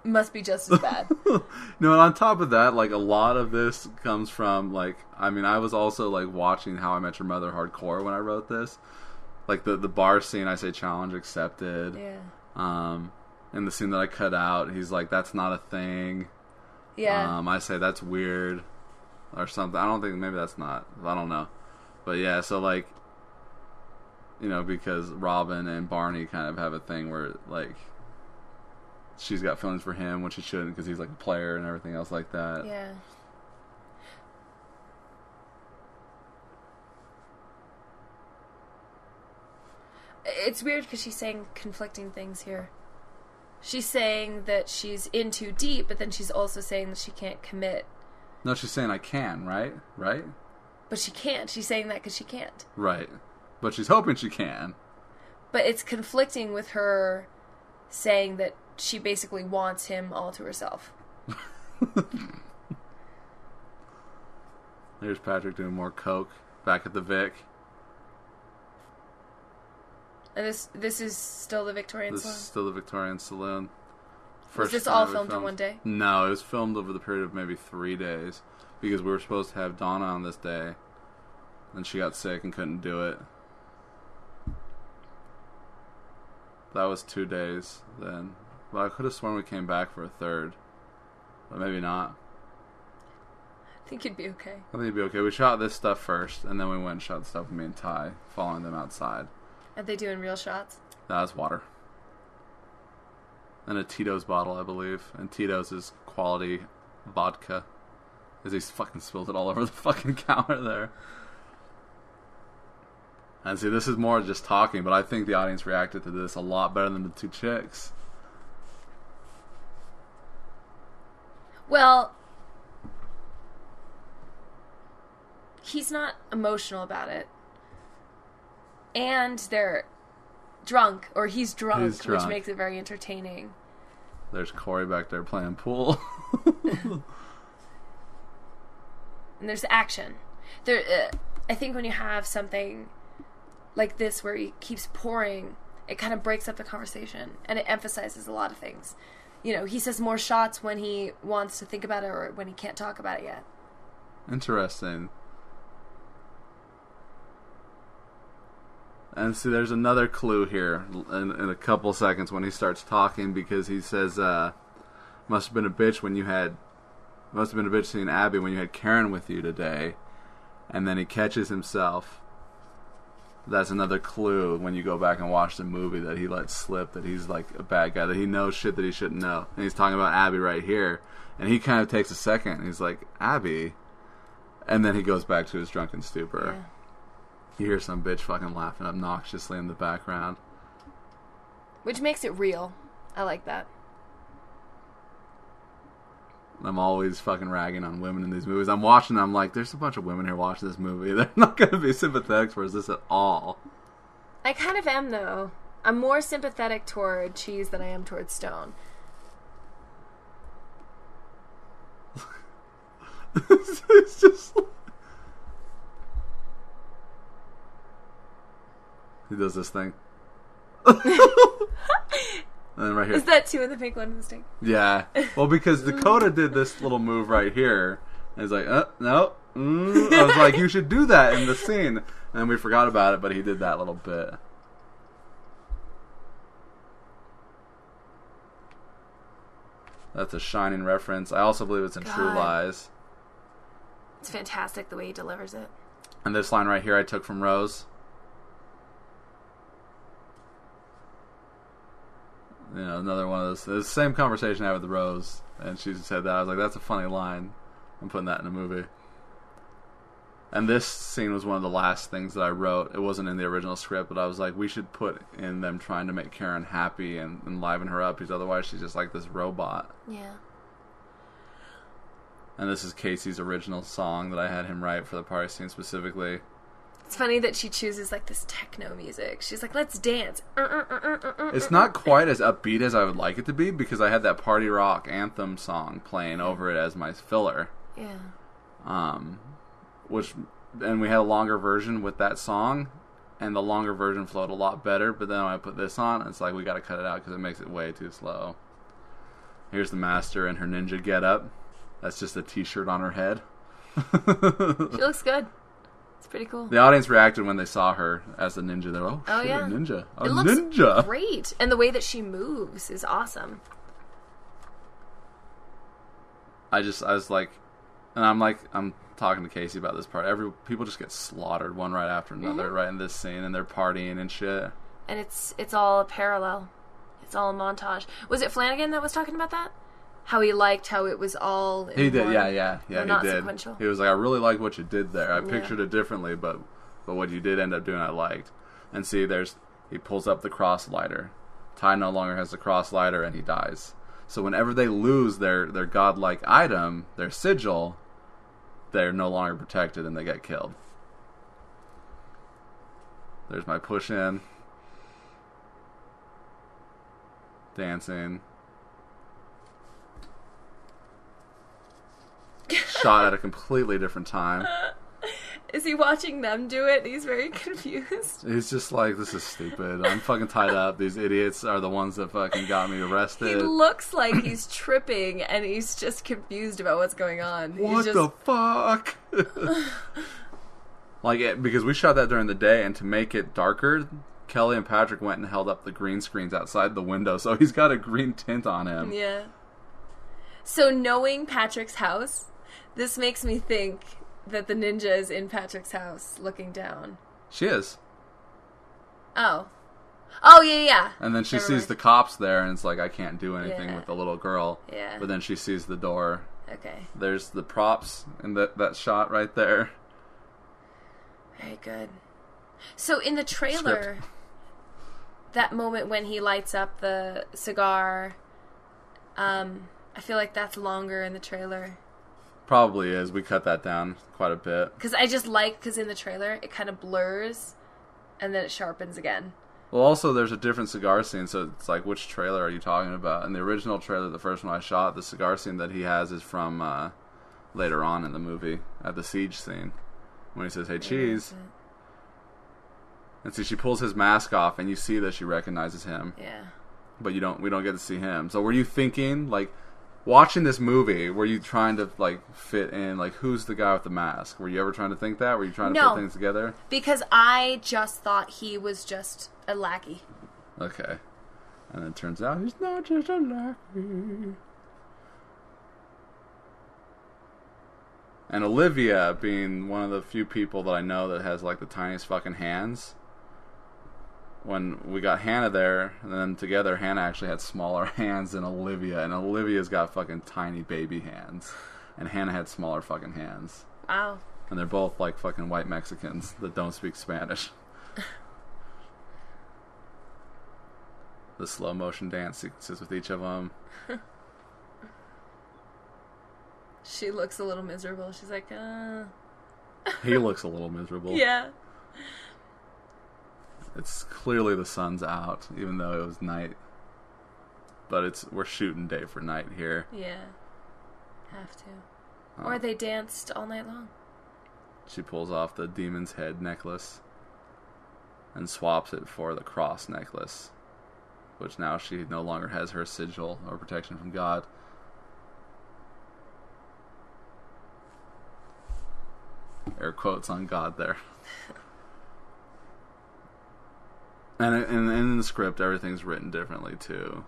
must be just as bad. No, and on top of that, like, a lot of this comes from, like, I mean, I was also, like, watching How I Met Your Mother hardcore when I wrote this. Like, the bar scene, I say challenge accepted. Yeah. And the scene that I cut out, he's like, that's not a thing. Yeah. I say, that's weird. Or something. I don't think, maybe that's not. I don't know. But yeah, so, like, You know, because Robin and Barney kind of have a thing where, like, she's got feelings for him when she shouldn't because he's, like, a player and everything else like that. Yeah. It's weird because she's saying conflicting things here. She's saying that she's in too deep, but then she's also saying that she can't commit. No, she's saying I can, right? Right? But she can't. She's saying that because she can't. Right. But she's hoping she can. But it's conflicting with her saying that she basically wants him all to herself. There's Patrick doing more coke back at the Vic. And this is still the Victorian This Saloon? is still the Victorian Saloon. Was this all filmed in one day? No, it was filmed over the period of maybe 3 days. Because we were supposed to have Donna on this day. And she got sick and couldn't do it. That was 2 days then. But I could have sworn we came back for a third. But maybe not. I think you'd be okay. I think it'd be okay. We shot this stuff first, and then we went and shot stuff with me and Ty, following them outside. Are they doing real shots? That was water. And a Tito's bottle, I believe. And Tito's is quality vodka. Because he's fucking spilled it all over the fucking counter there. And see, this is more just talking, but I think the audience reacted to this a lot better than the two chicks. Well, he's not emotional about it. And they're drunk, or he's drunk, which makes it very entertaining. There's Corey back there playing pool. And there's action. I think when you have something like this where he keeps pouring, it kind of breaks up the conversation, and it emphasizes a lot of things. You know, he says more shots when he wants to think about it or when he can't talk about it yet. Interesting. And see, there's another clue here in a couple seconds when he starts talking, because he says, must have been a bitch seeing Abby when you had Karen with you today. And then he catches himself. That's another clue when you go back and watch the movie that he lets slip that he's like a bad guy, that he knows shit that he shouldn't know. And he's talking about Abby right here. And he kind of takes a second and he's like, Abby? And then he goes back to his drunken stupor. Yeah. You hear some bitch fucking laughing obnoxiously in the background. Which makes it real. I like that. I'm always fucking ragging on women in these movies. I'm watching them, I'm like, there's a bunch of women here watching this movie. They're not going to be sympathetic towards this at all. I kind of am, though. I'm more sympathetic toward Cheese than I am toward Stone. It's just... He does this thing. And then right here. Is that two in the pink, one in the stink? Yeah. Well, because Dakota did this little move right here. And he's like, no. I was like, you should do that in the scene. And then we forgot about it, but he did that little bit. That's a Shining reference. I also believe it's in True Lies. It's fantastic the way he delivers it. And this line right here I took from Rose. You know, another one of those. The same conversation I had with Rose, and she said that. I was like, that's a funny line. I'm putting that in a movie. And this scene was one of the last things that I wrote. It wasn't in the original script, but I was like, we should put in them trying to make Karen happy and liven her up, because otherwise she's just like this robot. Yeah. And this is Casey's original song that I had him write for the party scene specifically. It's funny that she chooses like this techno music. She's like, let's dance. It's not quite as upbeat as I would like it to be, because I had that party rock anthem song playing over it as my filler. Yeah. And we had a longer version with that song, and the longer version flowed a lot better, but then when I put this on, it's like, we gotta cut it out because it makes it way too slow. Here's the Master in her ninja getup. That's just a t-shirt on her head. She looks good. It's pretty cool. The audience reacted when they saw her as a ninja. They're like, oh shit, yeah. a ninja. It looks great. And the way that she moves is awesome. I was like, And I'm talking to Casey about this part. People just get slaughtered one right after another, right in this scene, and they're partying and shit. And it's all a parallel. It's all a montage. Was it Flanagan that was talking about that? How he liked how it was all in He did, one, yeah, he not did. Sequential. He was like, I really like what you did there. I pictured it differently, but what you did end up doing, I liked. And see, he pulls up the cross lighter. Ty no longer has the cross lighter, and he dies. So whenever they lose their godlike item, their sigil, they're no longer protected, and they get killed. There's my push in. Dancing. Shot at a completely different time. Is he watching them do it? He's very confused. He's just like, this is stupid. I'm fucking tied up. These idiots are the ones that fucking got me arrested. He looks like he's tripping and he's just confused about what's going on. What the fuck? Because we shot that during the day, and to make it darker, Kelly and Patrick went and held up the green screens outside the window, so he's got a green tint on him. Yeah. So knowing Patrick's house, this makes me think that the ninja is in Patrick's house looking down. She is. Oh, yeah. And then she sees the cops there, and it's like, I can't do anything with the little girl. Yeah. But then she sees the door. Okay. There's the props in that shot right there. Very good. So in the trailer, that moment when he lights up the cigar, I feel like that's longer in the trailer. Probably is. We cut that down quite a bit. Because in the trailer, it kind of blurs, and then it sharpens again. Well, also, there's a different cigar scene, so it's like, which trailer are you talking about? In the original trailer, the first one I shot, the cigar scene that he has is from later on in the movie, at the siege scene, when he says, hey, cheese. And see, she pulls his mask off, and you see that she recognizes him. Yeah. But we don't get to see him. So were you thinking, like, watching this movie, were you trying to, like, fit in, like, who's the guy with the mask? Were you ever trying to think that? Were you trying to put things together? Because I just thought he was just a lackey. Okay. And it turns out he's not just a lackey. And Olivia, being one of the few people that I know that has, like, the tiniest fucking hands, when we got Hannah there, and then together, Hannah actually had smaller hands than Olivia, and Olivia's got fucking tiny baby hands, and Hannah had smaller fucking hands. Wow. And they're both like fucking white Mexicans that don't speak Spanish. The slow motion dance sequences with each of them. She looks a little miserable. She's like, He looks a little miserable. Yeah. It's clearly the sun's out, even though it was night. But we're shooting day for night here. Yeah. Have to. Or they danced all night long. She pulls off the demon's head necklace and swaps it for the cross necklace, which now she no longer has her sigil or protection from God. Air quotes on God there. And in the script, everything's written differently, too.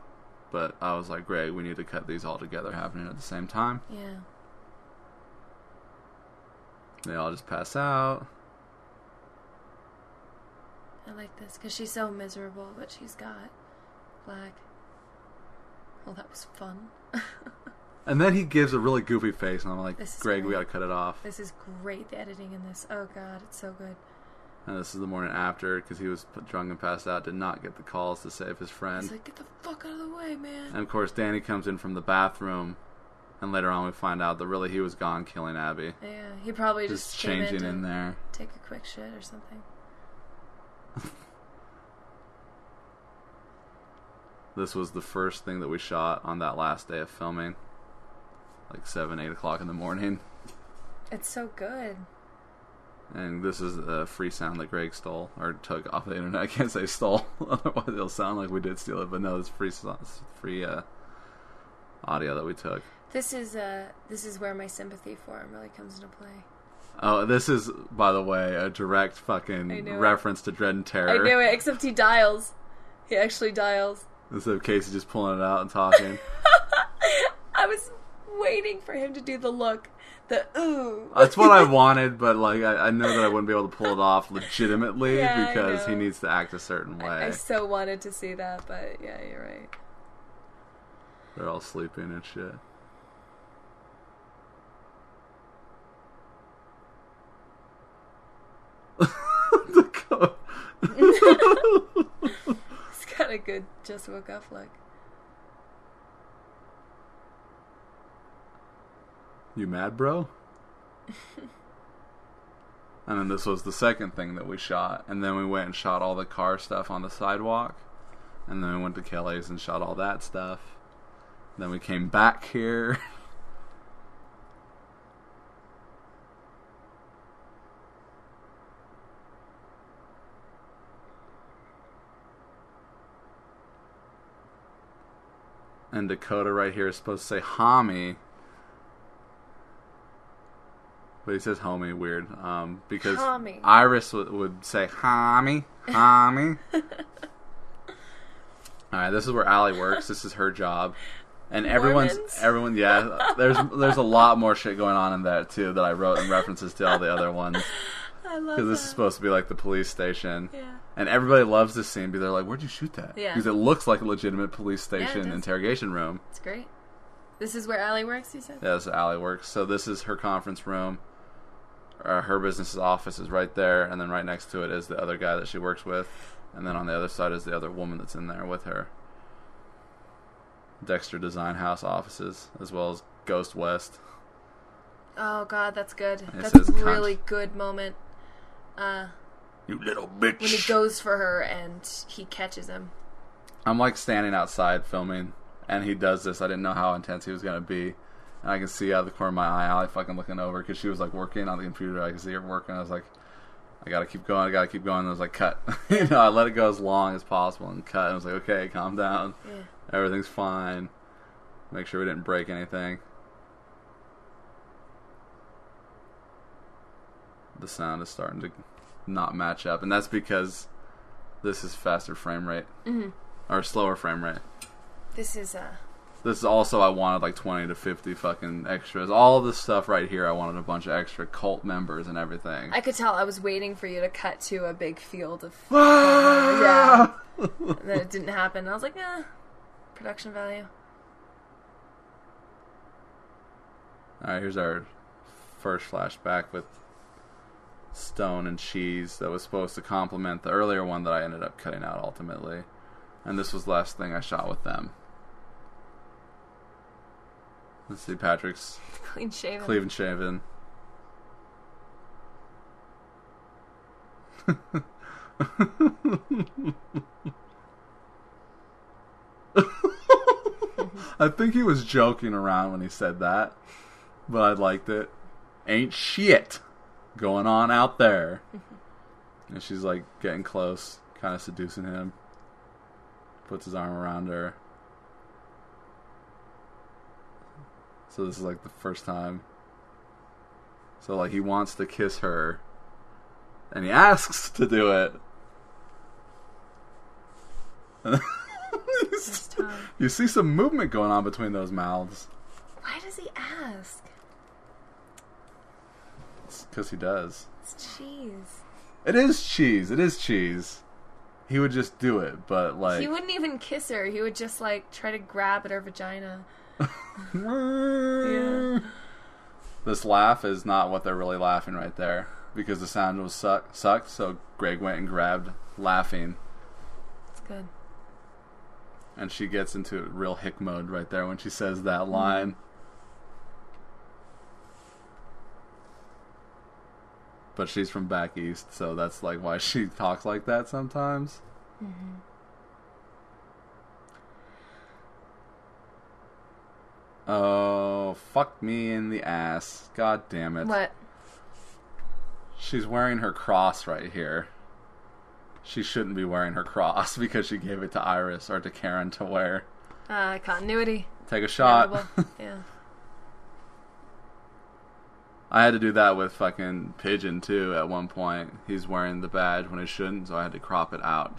But I was like, Greg, we need to cut these all together happening at the same time. Yeah. They all just pass out. I like this, because she's so miserable, but she's got black. Well, that was fun. And then he gives a really goofy face, and I'm like, Greg, great. We gotta cut it off. This is great, the editing in this. Oh, God, it's so good. And this is the morning after, because he was drunk and passed out, did not get the calls to save his friend. He's like, get the fuck out of the way, man. And of course, Danny comes in from the bathroom, and later on we find out that really he was gone killing Abby. Yeah, he probably just came changing in there. Take a quick shit or something. This was the first thing that we shot on that last day of filming. Like 7, 8 o'clock in the morning. It's so good. And this is a free sound that Greg stole, or took off the internet. I can't say stole, otherwise it'll sound like we did steal it. But no, it's free audio that we took. This is where my sympathy for him really comes into play. Oh, this is, by the way, a direct fucking reference to Dread and Terror. I knew it, except he dials. He actually dials. Instead of Casey just pulling it out and talking. I was waiting for him to do the look. The ooh. That's what I wanted, but like I know that I wouldn't be able to pull it off legitimately Yeah, because he needs to act a certain way. I so wanted to see that, but yeah, you're right. They're all sleeping and shit. He's got a good just woke up look. You mad, bro? And then this was the second thing that we shot. And then we went and shot all the car stuff on the sidewalk. And then we went to Kelly's and shot all that stuff. Then we came back here. And Dakota right here is supposed to say homie. But he says homie, weird. Because Homie. Iris would say homie, homie. Alright, this is where Allie works. This is her job. And everyone, yeah. There's a lot more shit going on in that too that I wrote in references to all the other ones. I love Because this is supposed to be like the police station. Yeah. And everybody loves this scene because they're like, where'd you shoot that? Yeah. Because it looks like a legitimate police station does. interrogation room. It's great. This is where Allie works, you said? Yeah, this is Allie works. So this is her conference room. Her business's office is right there, and then right next to it is the other guy that she works with, and then on the other side is the other woman that's in there with her. Dexter Design House offices, as well as Ghost West. Oh god, that's good. It That's a says really good moment. You little bitch. When he goes for her and he catches him. I'm like standing outside filming, and he does this. I didn't know how intense he was going to be. And I can see out of the corner of my eye, Allie fucking looking over, because she was like working on the computer. I could see her working. I was like, I gotta keep going. And I was like, cut. I let it go as long as possible and cut. And I was like, okay, calm down. Yeah. Everything's fine. Make sure we didn't break anything. The sound is starting to not match up, and that's because this is faster frame rate. Mm-hmm. Or slower frame rate. This is This is also, I wanted like 20 to 50 fucking extras. All this stuff right here, I wanted a bunch of extra cult members and everything. I could tell I was waiting for you to cut to a big field of yeah. And then it didn't happen. I was like, production value. Alright, here's our first flashback with Stone and Cheese that was supposed to complement the earlier one that I ended up cutting out ultimately. And this was the last thing I shot with them. Let's see, Patrick's Clean shaven. clean shaven. I think he was joking around when he said that, but I liked it. Ain't shit going on out there. And she's like getting close, kind of seducing him. Puts his arm around her. So this is like the first time. So like he wants to kiss her. And he asks to do it. You see some movement going on between those mouths. Why does he ask? It's because he does. It's cheese. It is cheese. It is cheese. He would just do it, but like... He wouldn't even kiss her. He would just like try to grab at her vagina. Yeah. This laugh is not what they're really laughing right there. Because the sound was sucked, so Greg went and grabbed laughing. It's good. And she gets into real hick mode right there when she says that line. But she's from back east, so that's like why she talks like that sometimes. Mm-hmm. Oh, fuck me in the ass. God damn it. What? She's wearing her cross right here. She shouldn't be wearing her cross because she gave it to Iris or to Karen to wear. Continuity. Take a shot. Yeah. I had to do that with fucking Pigeon too at one point. He's wearing the badge when he shouldn't, so I had to crop it out.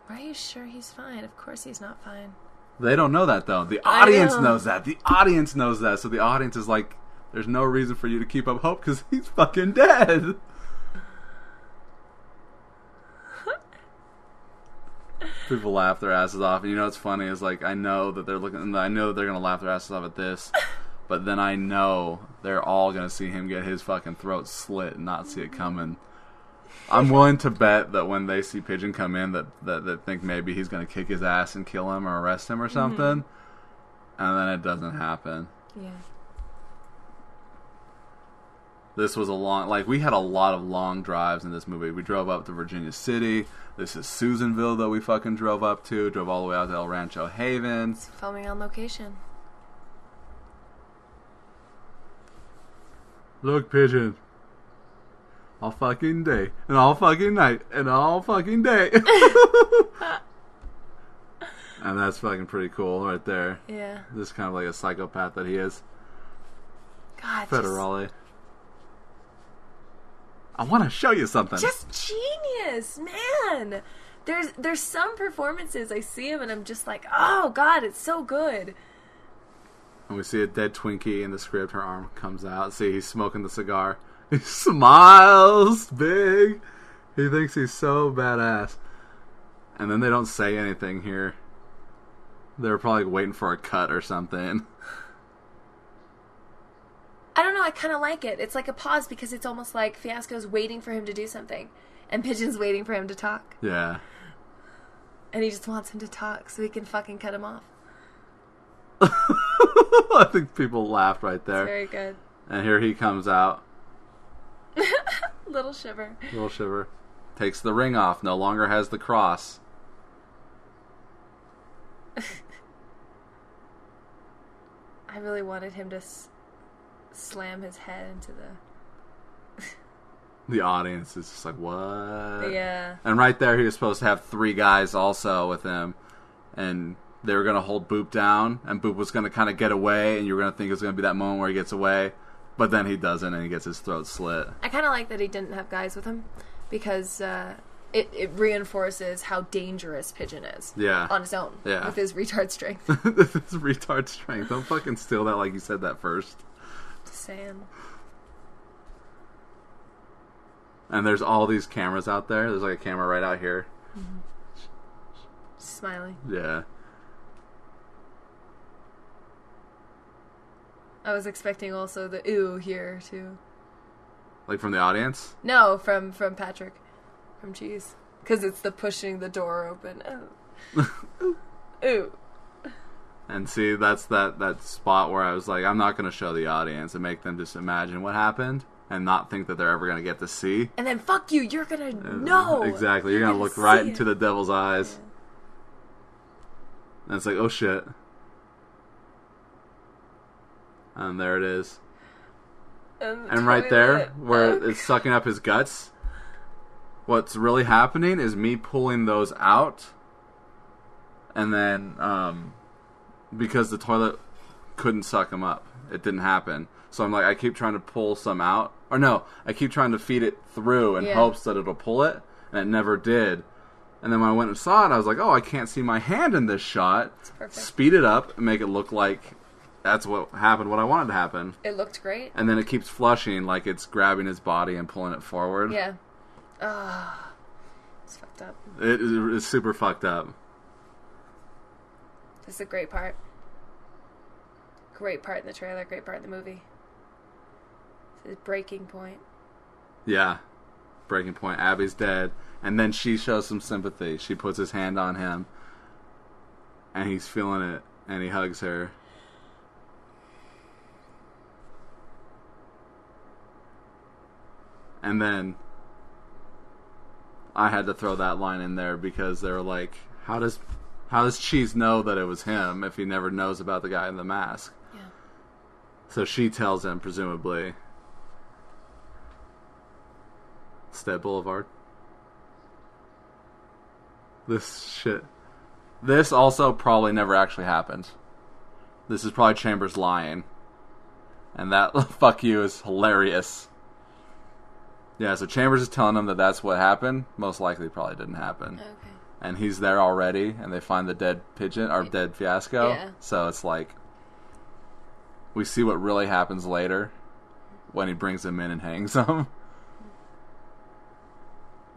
Are you sure he's fine? Of course he's not fine. They don't know that, though. The I audience know. knows that. The audience knows that. So the audience is like, there's no reason for you to keep up hope because he's fucking dead. People laugh their asses off. And you know what's funny is, like, I know that they're going to laugh their asses off at this. But then I know they're all going to see him get his fucking throat slit and not see it coming. I'm willing to bet that when they see Pigeon come in, that they think maybe he's going to kick his ass and kill him or arrest him or something. And then it doesn't happen. Yeah. This was we had a lot of long drives in this movie. We drove up to Virginia City. This is Susanville that we fucking drove up to. Drove all the way out to El Rancho Havens. Filming on location. Look, Pigeon. All fucking day. And all fucking night. And all fucking day. And that's fucking pretty cool right there. Yeah. This is kind of like a psychopath that he is. God, Federale. I want to show you something. Just genius, man. There's some performances I see him and I'm just like, oh God, it's so good. And we see a dead Twinkie in the script. Her arm comes out. See, he's smoking the cigar. He smiles big. He thinks he's so badass. And then they don't say anything here. They're probably waiting for a cut or something. I don't know, I kind of like it. It's like a pause because it's almost like Fiasco's waiting for him to do something. And Pigeon's waiting for him to talk. Yeah. And he just wants him to talk so he can fucking cut him off. I think people laughed right there. It's very good. And here he comes out. Little shiver. Little shiver. Takes the ring off. No longer has the cross. I really wanted him to slam his head into the... The audience is just like, what? Yeah. And right there, he was supposed to have 3 guys also with him. And they were going to hold Boop down. And Boop was going to kind of get away. And you were going to think it was going to be that moment where he gets away. But then he doesn't, and he gets his throat slit. I kind of like that he didn't have guys with him. Because it reinforces how dangerous Pigeon is. Yeah. On his own. Yeah. With his retard strength. This is retard strength. Don't fucking steal that like you said that first. Just saying. And there's all these cameras out there. There's like a camera right out here. Mm-hmm. Smiling. Yeah. I was expecting also the ooh here too. Like from the audience? No, from Patrick. From Cheese. Because it's the pushing the door open. Oh. Ooh. And see, that's that spot where I was like, I'm not going to show the audience and make them just imagine what happened and not think that they're ever going to get to see. And then fuck you, you're going to know. Exactly. You're going to look see right it. into the devil's eyes. Yeah. And it's like, oh shit. And there it is. And right there, where it's sucking up his guts, what's really happening is me pulling those out. And then, because the toilet couldn't suck them up. It didn't happen. So I'm like, I keep trying to pull some out. Or no, I keep trying to feed it through in hopes that it'll pull it. And it never did. And then when I went and saw it, I was like, oh, I can't see my hand in this shot. It's perfect. Speed it up and make it look like that's what happened, what I wanted to happen. It looked great. And then it keeps flushing like it's grabbing his body and pulling it forward. Yeah. Ah. It's fucked up. It's super fucked up. This is a great part. Great part in the trailer, great part in the movie. This is breaking point. Yeah. Breaking point. Abby's dead. And then she shows some sympathy. She puts his hand on him. And he's feeling it. And he hugs her. And then I had to throw that line in there because they were like, how does Cheese know that it was him if he never knows about the guy in the mask? Yeah. So she tells him, presumably. Stead Boulevard. This also probably never actually happened. This is probably Chambers lying. And that fuck you is hilarious. Yeah, so Chambers is telling him that that's what happened. Most likely probably didn't happen. Okay. and he's there already, and they find the dead pigeon, or dead Fiasco. Yeah. So it's like, we see what really happens later when he brings him in and hangs him.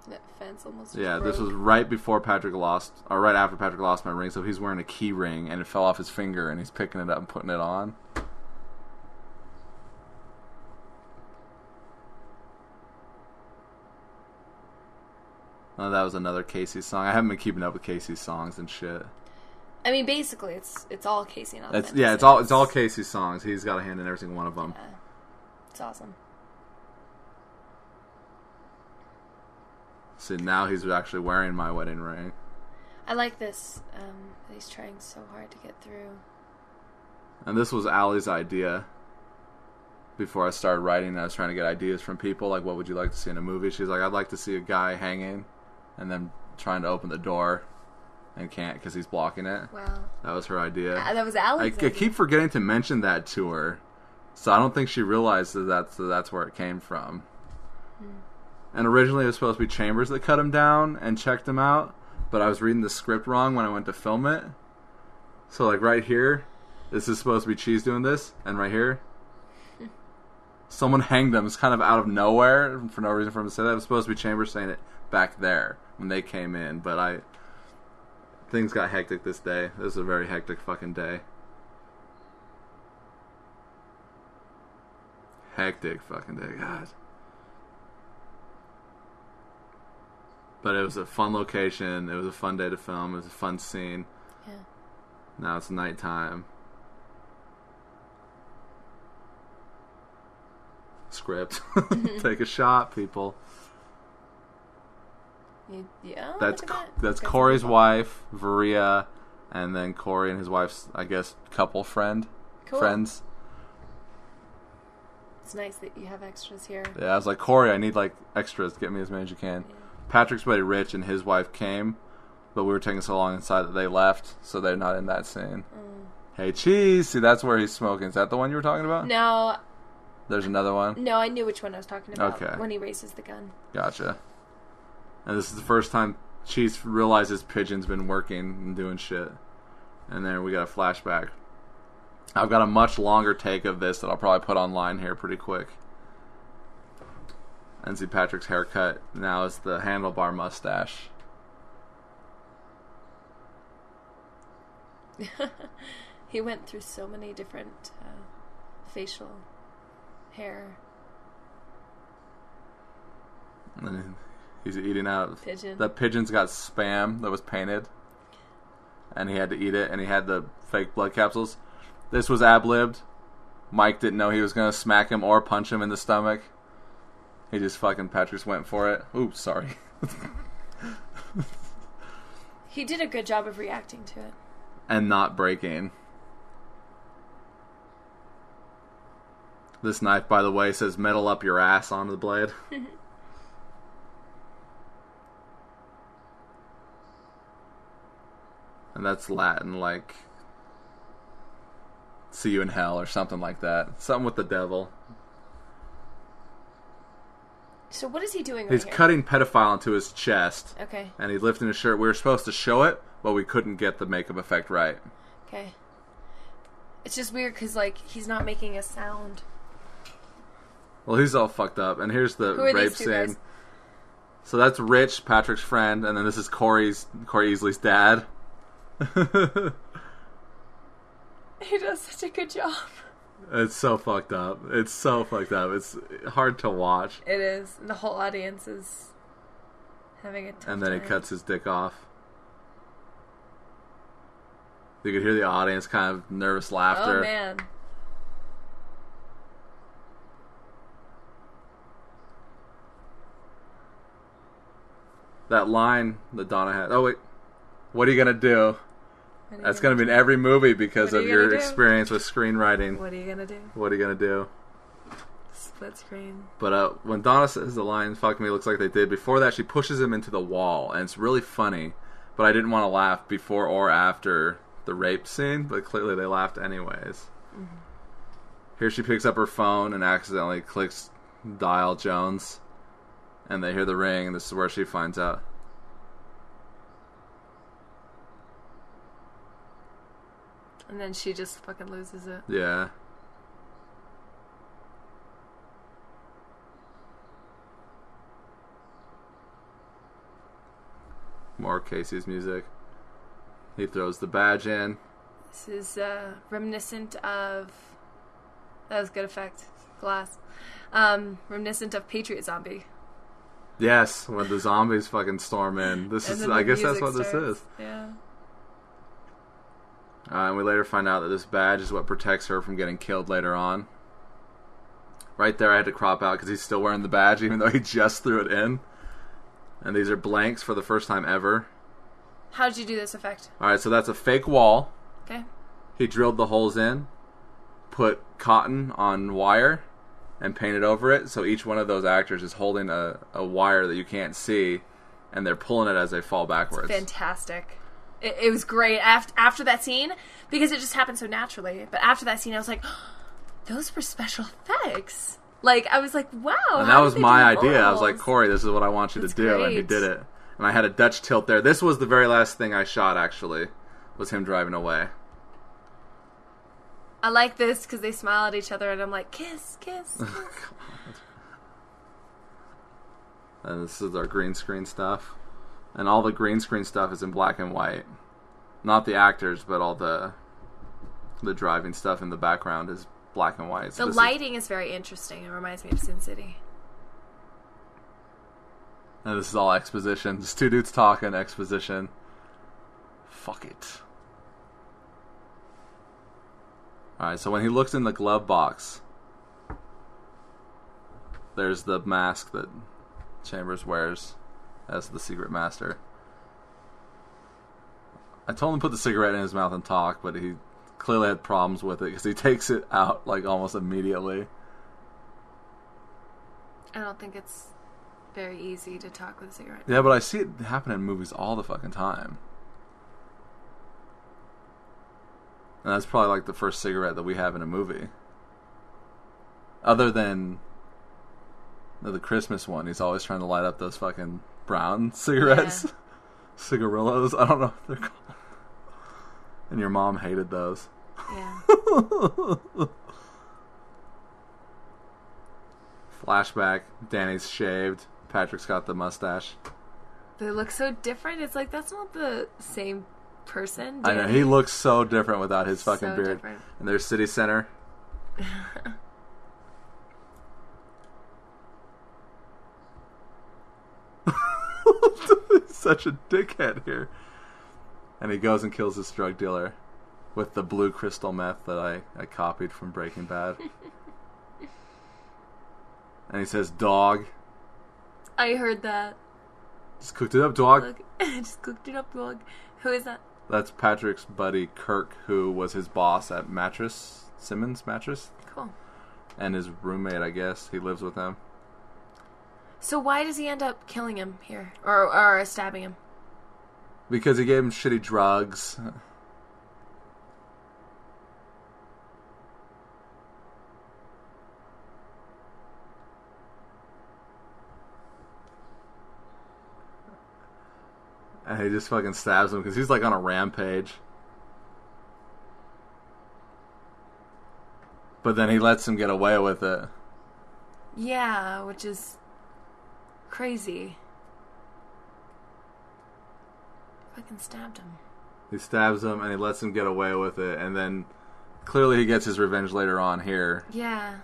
That fence almost Yeah, broke. this was right before Patrick lost, or right after Patrick lost my ring, so he's wearing a key ring, and it fell off his finger, and he's picking it up and putting it on. Oh, that was another Casey song. I haven't been keeping up with Casey's songs and shit. I mean, basically, it's all Casey and all. Yeah, it's all Casey's songs. He's got a hand in every single one of them. Yeah. It's awesome. See, now he's actually wearing my wedding ring. I like this. He's trying so hard to get through. And this was Allie's idea. Before I started writing, I was trying to get ideas from people, like, what would you like to see in a movie? She's like, I'd like to see a guy hanging and then trying to open the door and can't because he's blocking it. Wow. That was her idea. That was Allie's idea. I keep forgetting to mention that to her, so I don't think she realized that's where it came from. And originally it was supposed to be Chambers that cut him down and checked him out, but I was reading the script wrong when I went to film it. So, like, right here, this is supposed to be Cheese doing this, and right here, someone hanged them. It's kind of out of nowhere, for no reason for him to say that. It was supposed to be Chambers saying it back there when they came in, but things got hectic this day. This was a very hectic fucking day. Hectic fucking day, God. But it was a fun location. It was a fun day to film. It was a fun scene. Yeah. Now it's nighttime. Script. Take a shot, people. Yeah. That's Corey's wife, Varia, and then Corey and his wife's, I guess, couple friends. It's nice that you have extras here. Yeah, I was like, Corey, I need like extras. Get me as many as you can. Yeah. Patrick's buddy Rich and his wife came, but we were taking so long inside that they left, so they're not in that scene. Hey, Cheese! See, that's where he's smoking. Is that the one you were talking about? No. There's another one? No, I knew which one I was talking about. Okay. When he raises the gun. Gotcha. And this is the first time Cheese realizes Pigeon's been working and doing shit. And then we got a flashback. I've got a much longer take of this that I'll probably put online here pretty quick. And see Patrick's haircut now is the handlebar mustache. He went through so many different facial hair. And he's eating out. Pigeon. That pigeon's got Spam that was painted. And he had to eat it. And he had the fake blood capsules. This was ab-libbed. Mike didn't know he was going to smack him or punch him in the stomach. He just fucking Patrick went for it. Oops, sorry. He did a good job of reacting to it. And not breaking. This knife, by the way, says metal up your ass on the blade. And that's Latin, like, see you in hell or something like that. Something with the devil. So what is he doing right He's here? cutting pedophile into his chest. Okay. And he's lifting his shirt. We were supposed to show it, but we couldn't get the makeup effect right. Okay. It's just weird because, like, he's not making a sound. Well, he's all fucked up. And here's the Who are rape these two scene. guys? So that's Rich, Patrick's friend, and then this is Corey Easley's dad. He does such a good job. It's so fucked up. It's so fucked up. It's hard to watch. It is. And the whole audience is having a tough And then he time. cuts his dick off. You could hear the audience kind of nervous laughter. Oh, man. That line that Donna had. Oh, wait. What are you going to do? What are you That's gonna going to be in every movie because What are of you your gonna do? experience with screenwriting. What are you gonna do? What are you going to do? Split screen. But when Donna says the line, fuck me, looks like they did, before that she pushes him into the wall, and it's really funny. But I didn't want to laugh before or after the rape scene, but clearly they laughed anyways. Mm-hmm. Here she picks up her phone and accidentally clicks dial Jones, and they hear the ring, and this is where she finds out. And then she just fucking loses it. Yeah. More Casey's music. He throws the badge in. This is reminiscent of... That was good effect. Glass. Reminiscent of Patriot Zombie. Yes, when the zombies fucking storm in. This is, I guess that's what this is. Yeah. And we later find out that this badge is what protects her from getting killed later on. Right there I had to crop out because he's still wearing the badge even though he just threw it in. And these are blanks for the first time ever. How did you do this effect? Alright, so that's a fake wall. Okay. He drilled the holes in, put cotton on wire, and painted over it. So each one of those actors is holding a wire that you can't see, and they're pulling it as they fall backwards. It's fantastic. It was great after that scene, because it just happened so naturally. But after that scene, I was like, oh, those were special effects. Like, I was like, wow. And that was my idea. I was like, Corey, this is what I want you to do. Great. And he did it. And I had a Dutch tilt there. This was the very last thing I shot, actually, was him driving away. I like this because they smile at each other, and I'm like, kiss, kiss. And this is our green screen stuff. And all the green screen stuff is in black and white. Not the actors, but all the driving stuff in the background is black and white. So the lighting is very interesting. It reminds me of Sin City. And this is all exposition. Just two dudes talking, exposition. Fuck it. Alright, so when he looks in the glove box, there's the mask that Chambers wears as the secret master. I told him to put the cigarette in his mouth and talk, but he clearly had problems with it because he takes it out like almost immediately. I don't think it's very easy to talk with a cigarette. Yeah, but I see it happen in movies all the fucking time. And that's probably like the first cigarette that we have in a movie. Other than the Christmas one, he's always trying to light up those fucking brown cigarettes. Yeah. Cigarillos, I don't know what they're called. And your mom hated those. Yeah. Flashback, Danny's shaved, Patrick's got the mustache. They look so different. It's like, that's not the same person. Danny. I know, he looks so different without his fucking beard. Different. And there's City Center. He's such a dickhead here. And he goes and kills this drug dealer with the blue crystal meth that I copied from Breaking Bad. And he says, dog. I heard that. Just cooked it up, dog. Just cooked it up, dog. Who is that? That's Patrick's buddy, Kirk, who was his boss at Simmons Mattress. Cool. And his roommate, I guess. He lives with him. So why does he end up killing him here? Or stabbing him? Because he gave him shitty drugs. And he just fucking stabs him because he's like on a rampage. But then he lets him get away with it. Yeah, which is crazy. Fucking stabbed him. He stabs him and he lets him get away with it. And then clearly he gets his revenge later on here. Yeah.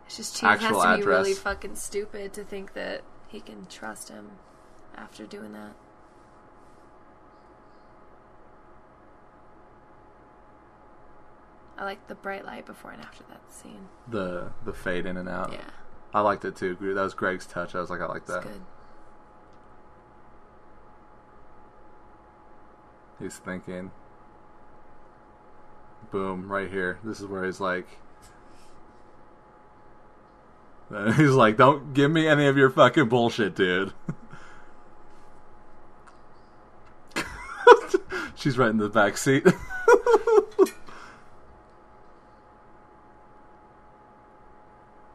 It's just Chief has to be really fucking stupid to think that he can trust him after doing that. I like the bright light before and after that scene. The fade in and out. Yeah. I liked it too. That was Greg's touch. I was like, I like that. It's good. He's thinking. Boom, right here. This is where he's like... He's like, don't give me any of your fucking bullshit, dude. She's right in the back seat.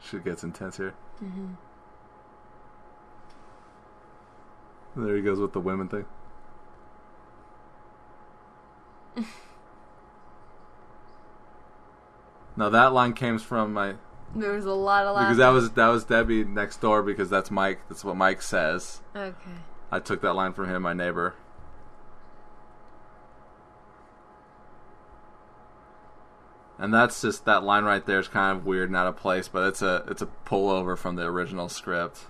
Shit gets intense here. Mm-hmm. There he goes with the women thing. No, that line came from my... There was a lot of laughing. Because that was Debbie next door, because that's Mike. That's what Mike says. Okay. I took that line from him, my neighbor. And that's just, that line right there is kind of weird and out of place, but it's a pullover from the original script.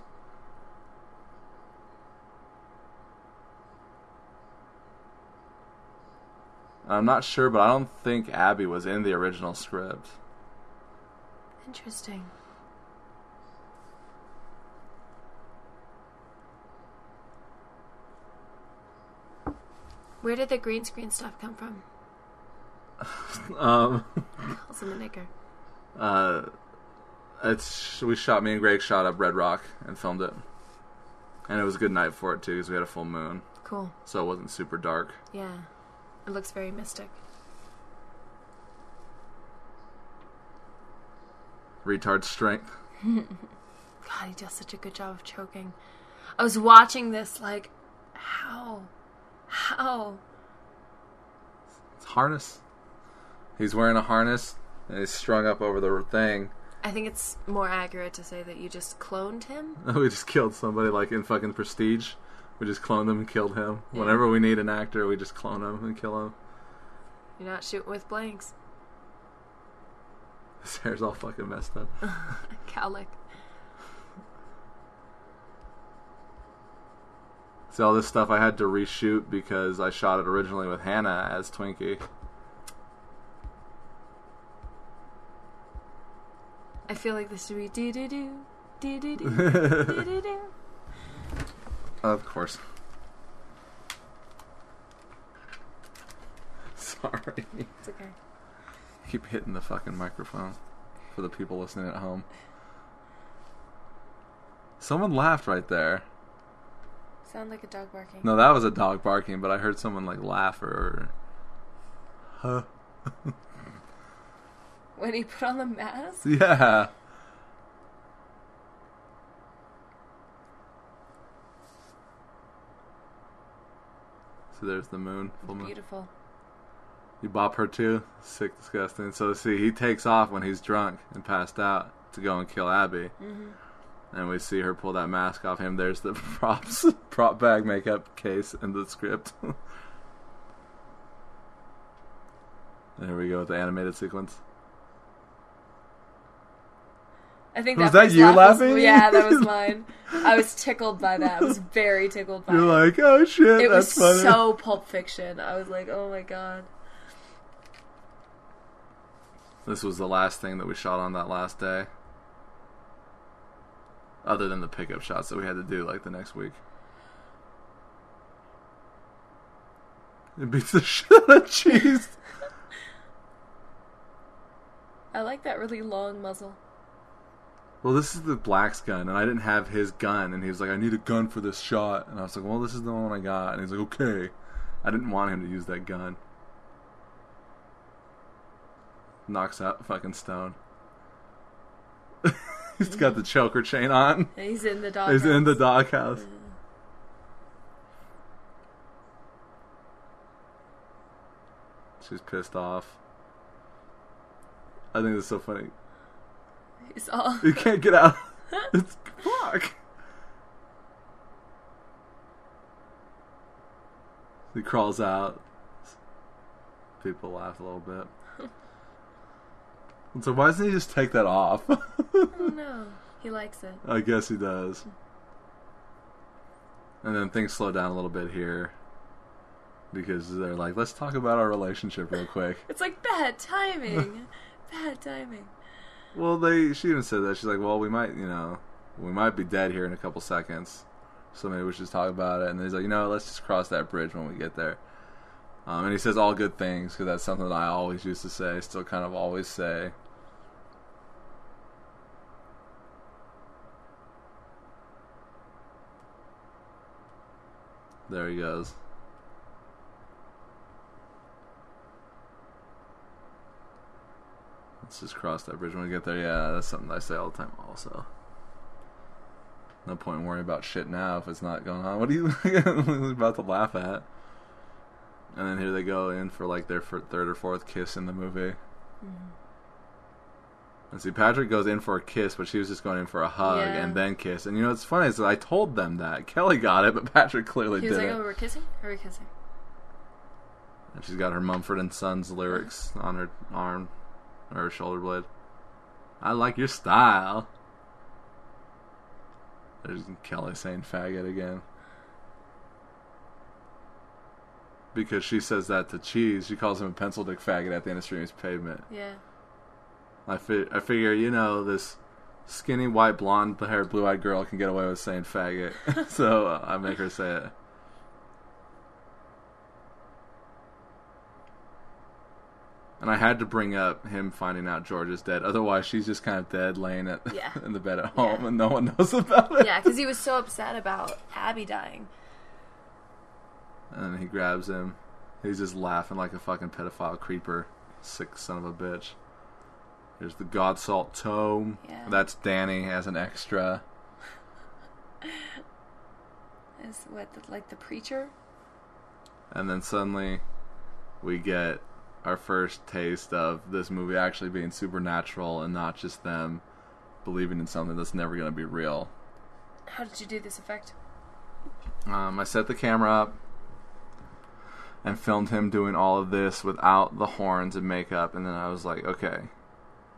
I'm not sure, but I don't think Abby was in the original script. Interesting. Where did the green screen stuff come from? Also the nigger. Me and Greg shot up Red Rock and filmed it. And it was a good night for it too, because we had a full moon. Cool. So it wasn't super dark. Yeah. It looks very mystic. Retard strength. God, he does such a good job of choking. I was watching this like, how? It's harness. He's wearing a harness and he's strung up over the thing. I think it's more accurate to say that you just cloned him. We just killed somebody like in fucking Prestige. We just cloned him and killed him. Yeah. Whenever we need an actor, we just clone him and kill him. You're not shooting with blanks. His hair's all fucking messed up. Cowlick. See, all this stuff I had to reshoot because I shot it originally with Hannah as Twinkie. I feel like this should be do-do-do, do-do-do, do-do-do. Of course. Sorry. It's okay. Keep hitting the fucking microphone for the people listening at home. Someone laughed right there. Sound like a dog barking. No, that was a dog barking, but I heard someone like laugh or huh. When he put on the mask? Yeah. So there's the moon. Full moon. Beautiful. You bop her too? Sick, disgusting. So see, he takes off when he's drunk and passed out to go and kill Abby. Mm-hmm. And we see her pull that mask off him. There's the prop bag makeup case in the script. There we go with the animated sequence. I think was that you laughing? Yeah, that was mine. I was tickled by that. I was very tickled by it. You're like, oh shit, it that's was funny. So Pulp Fiction. I was like, oh my god. This was the last thing that we shot on that last day. Other than the pickup shots that we had to do like the next week. It beats the shit out of cheese. I like that really long muzzle. Well, this is the Black's gun, and I didn't have his gun, and he was like, I need a gun for this shot. And I was like, well, this is the one I got. And he's like, okay. I didn't want him to use that gun. Knocks out fucking Stone. He's got the choker chain on. And he's in the doghouse. He's in the doghouse. Yeah. She's pissed off. I think it's so funny. He's all... You can't get out. It's fuck. He crawls out. People laugh a little bit. So why doesn't he just take that off? I don't know. He likes it. I guess he does. And then things slow down a little bit here. Because they're like, let's talk about our relationship real quick. It's like bad timing. Bad timing. Well, she even said that. She's like, well, we might be dead here in a couple seconds. So maybe we should just talk about it. And then he's like, let's just cross that bridge when we get there. And he says all good things, because that's something that I always used to say, still kind of always say. There he goes. Let's just cross that bridge when we get there. Yeah, that's something I say all the time also. No point in worrying about shit now if it's not going on. What are you about to laugh at? And then here they go in for like their third or fourth kiss in the movie. Mm-hmm. And see, Patrick goes in for a kiss, but she was just going in for a hug and then kiss. And you know what's funny is that I told them that. Kelly got it, but Patrick clearly didn't. He was like, oh, we're kissing? Are we kissing? And she's got her Mumford & Sons lyrics on her arm, or her shoulder blade. I like your style. There's Kelly saying faggot again. Because she says that to Cheese. She calls him a pencil dick faggot at the end of Stream's Pavement. Yeah. I figure, you know, this skinny, white, blonde-haired, blue-eyed girl can get away with saying faggot. So I make her say it. And I had to bring up him finding out George is dead. Otherwise, she's just kind of dead, laying in the bed at home, and no one knows about it. Yeah, because he was so upset about Abby dying. And he grabs him. He's just laughing like a fucking pedophile creeper. Sick son of a bitch. Here's the Godsalt tome. Yeah. That's Danny as an extra. Is what, like the preacher? And then suddenly we get our first taste of this movie actually being supernatural and not just them believing in something that's never going to be real. How did you do this effect? I set the camera up and filmed him doing all of this without the horns and makeup, and then I was like, okay,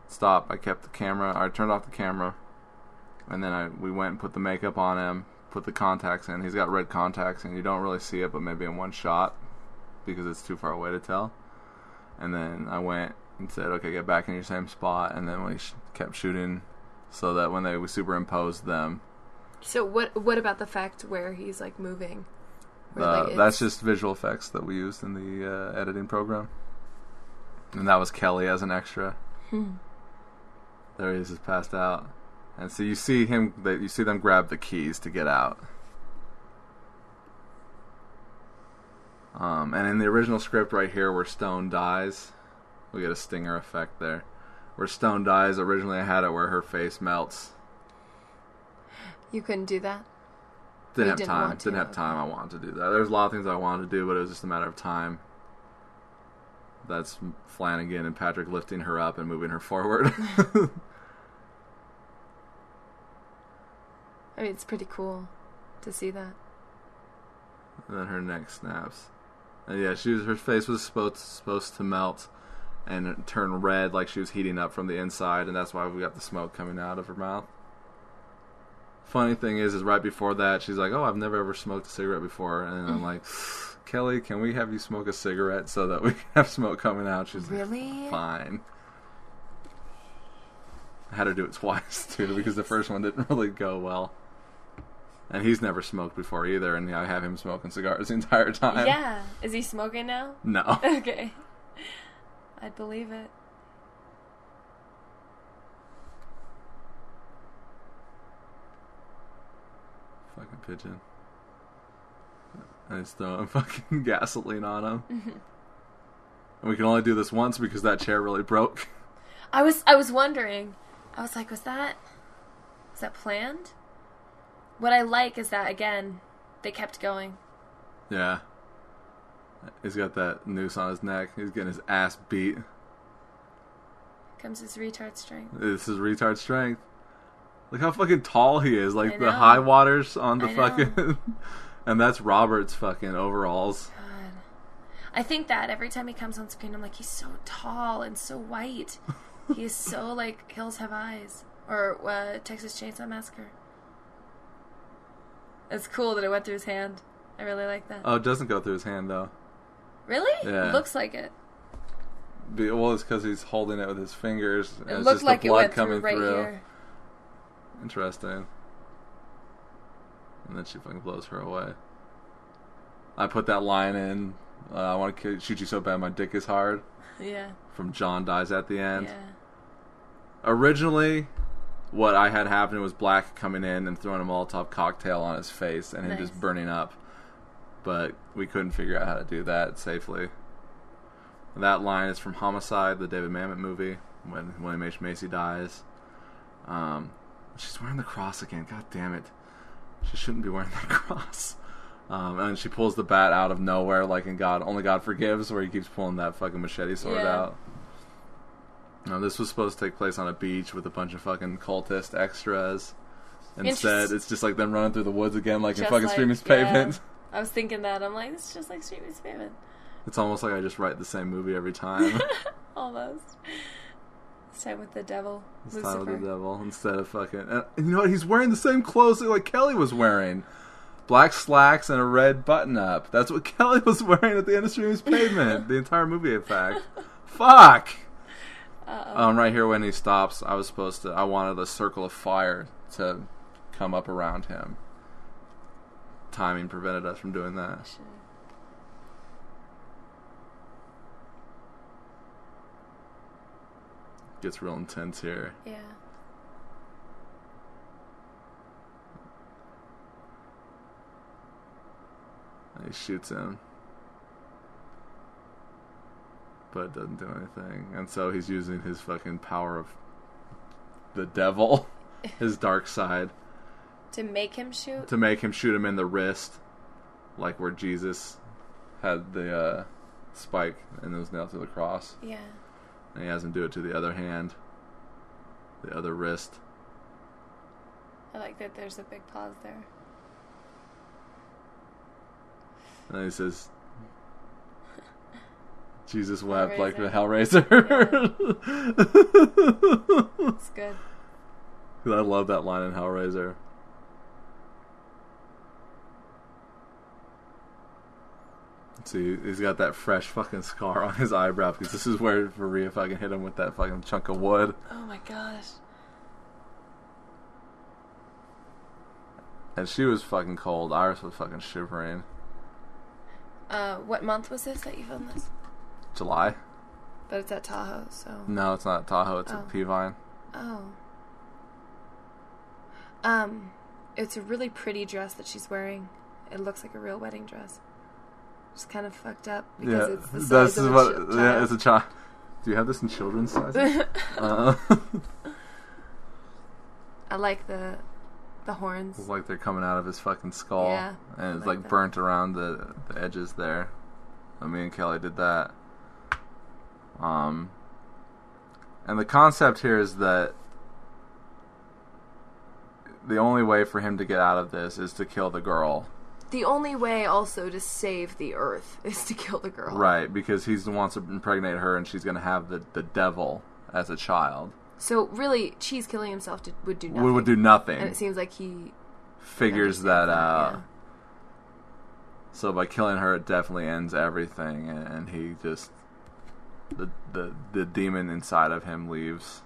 stop. I kept the camera, I turned off the camera, and then we went and put the makeup on him, put the contacts in. He's got red contacts, and you don't really see it, but maybe in one shot, because it's too far away to tell. And then I went and said, okay, get back in your same spot, and then we kept shooting so that when we superimposed them. So what about the fact where he's, like, moving? Where, that's just visual effects that we used in the editing program. And that was Kelly as an extra. There he is, just passed out. And so you see them grab the keys to get out. And in the original script right here where Stone dies, we get a stinger effect there. Where Stone dies, originally I had it where her face melts. You couldn't do that? Didn't have time. I wanted to do that. There's a lot of things I wanted to do, but it was just a matter of time. That's Flanagan and Patrick lifting her up and moving her forward. I mean, it's pretty cool to see that. And then her neck snaps. And yeah, her face was supposed to melt and turn red like she was heating up from the inside, and that's why we got the smoke coming out of her mouth. Funny thing is right before that, she's like, oh, I've never ever smoked a cigarette before. And I'm like, Kelly, can we have you smoke a cigarette so that we can have smoke coming out? She's really? Like, fine. I had her do it twice, too, because the first one didn't really go well. And he's never smoked before either, and I have him smoking cigars the entire time. Yeah. Is he smoking now? No. Okay. I'd believe it. Fucking pigeon. And he's throwing fucking gasoline on him. And we can only do this once because that chair really broke. I was wondering. I was like, was that planned? What I like is that, again, they kept going. Yeah. He's got that noose on his neck. He's getting his ass beat. Here comes his retard strength. This is retard strength. Look how fucking tall he is. Like the high waters on the fucking... And that's Robert's fucking overalls. God. I think that every time he comes on screen, I'm like, he's so tall and so white. He is so, like, Hills Have Eyes. Or Texas Chainsaw Massacre. It's cool that it went through his hand. I really like that. Oh, it doesn't go through his hand, though. Really? Yeah. It looks like it. Well, it's because he's holding it with his fingers. And It it's looked just like the it blood went coming through right through. here. Interesting. And then she fucking blows her away. I put that line in. I want to shoot you so bad my dick is hard. Yeah. From John Dies at the End. Yeah. Originally, what I had happening was Black coming in and throwing a Molotov cocktail on his face and him just burning up. But we couldn't figure out how to do that safely. That line is from Homicide, the David Mamet movie, when William H. Macy dies. She's wearing the cross again. God damn it. She shouldn't be wearing that cross. And she pulls the bat out of nowhere, like in God, Only God Forgives, where he keeps pulling that fucking machete sword out. This was supposed to take place on a beach with a bunch of fucking cultist extras. Instead, it's just like them running through the woods again, like in fucking Streaming's Pavement. I was thinking that. I'm like, this is just like Streaming's Pavement. It's almost like I just write the same movie every time. Almost. This time with the devil. This time with the devil instead of fucking... And you know what? He's wearing the same clothes like Kelly was wearing. Black slacks and a red button-up. That's what Kelly was wearing at the end of Streaming's Pavement. The entire movie, in fact. Fuck! Right here when he stops, I wanted a circle of fire to come up around him. Timing prevented us from doing that. Shit. Gets real intense here. Yeah. And he shoots him. But it doesn't do anything. And so he's using his fucking power of the devil, his dark side. To make him shoot? To make him shoot him in the wrist. Like where Jesus had the spike and it was nailed to the cross. Yeah. And he has him do it to the other hand. The other wrist. I like that there's a big pause there. And then he says, Jesus wept like the Hellraiser. Hellraiser. It's good. I love that line in Hellraiser. See, he's got that fresh fucking scar on his eyebrow because this is where Maria fucking hit him with that fucking chunk of wood. Oh my gosh. And she was fucking cold. Iris was fucking shivering. What month was this that you filmed this? July. But it's at Tahoe, so... No, it's not Tahoe. It's at Peavine. Oh. It's a really pretty dress that she's wearing. It looks like a real wedding dress. It's kind of fucked up because it's the size of a child. Yeah, it's a child. Do you have this in children's sizes? I like the horns. It's like they're coming out of his fucking skull. Yeah, and it's like burnt around the edges there. Me and Kelly did that. And the concept here is that the only way for him to get out of this is to kill the girl. The only way also to save the earth is to kill the girl. Right, because he wants to impregnate her and she's going to have the devil as a child. So really, Cheese killing himself would do nothing. Would do nothing. And it seems like he figures that out. Yeah. So by killing her, it definitely ends everything, and he just... The demon inside of him leaves.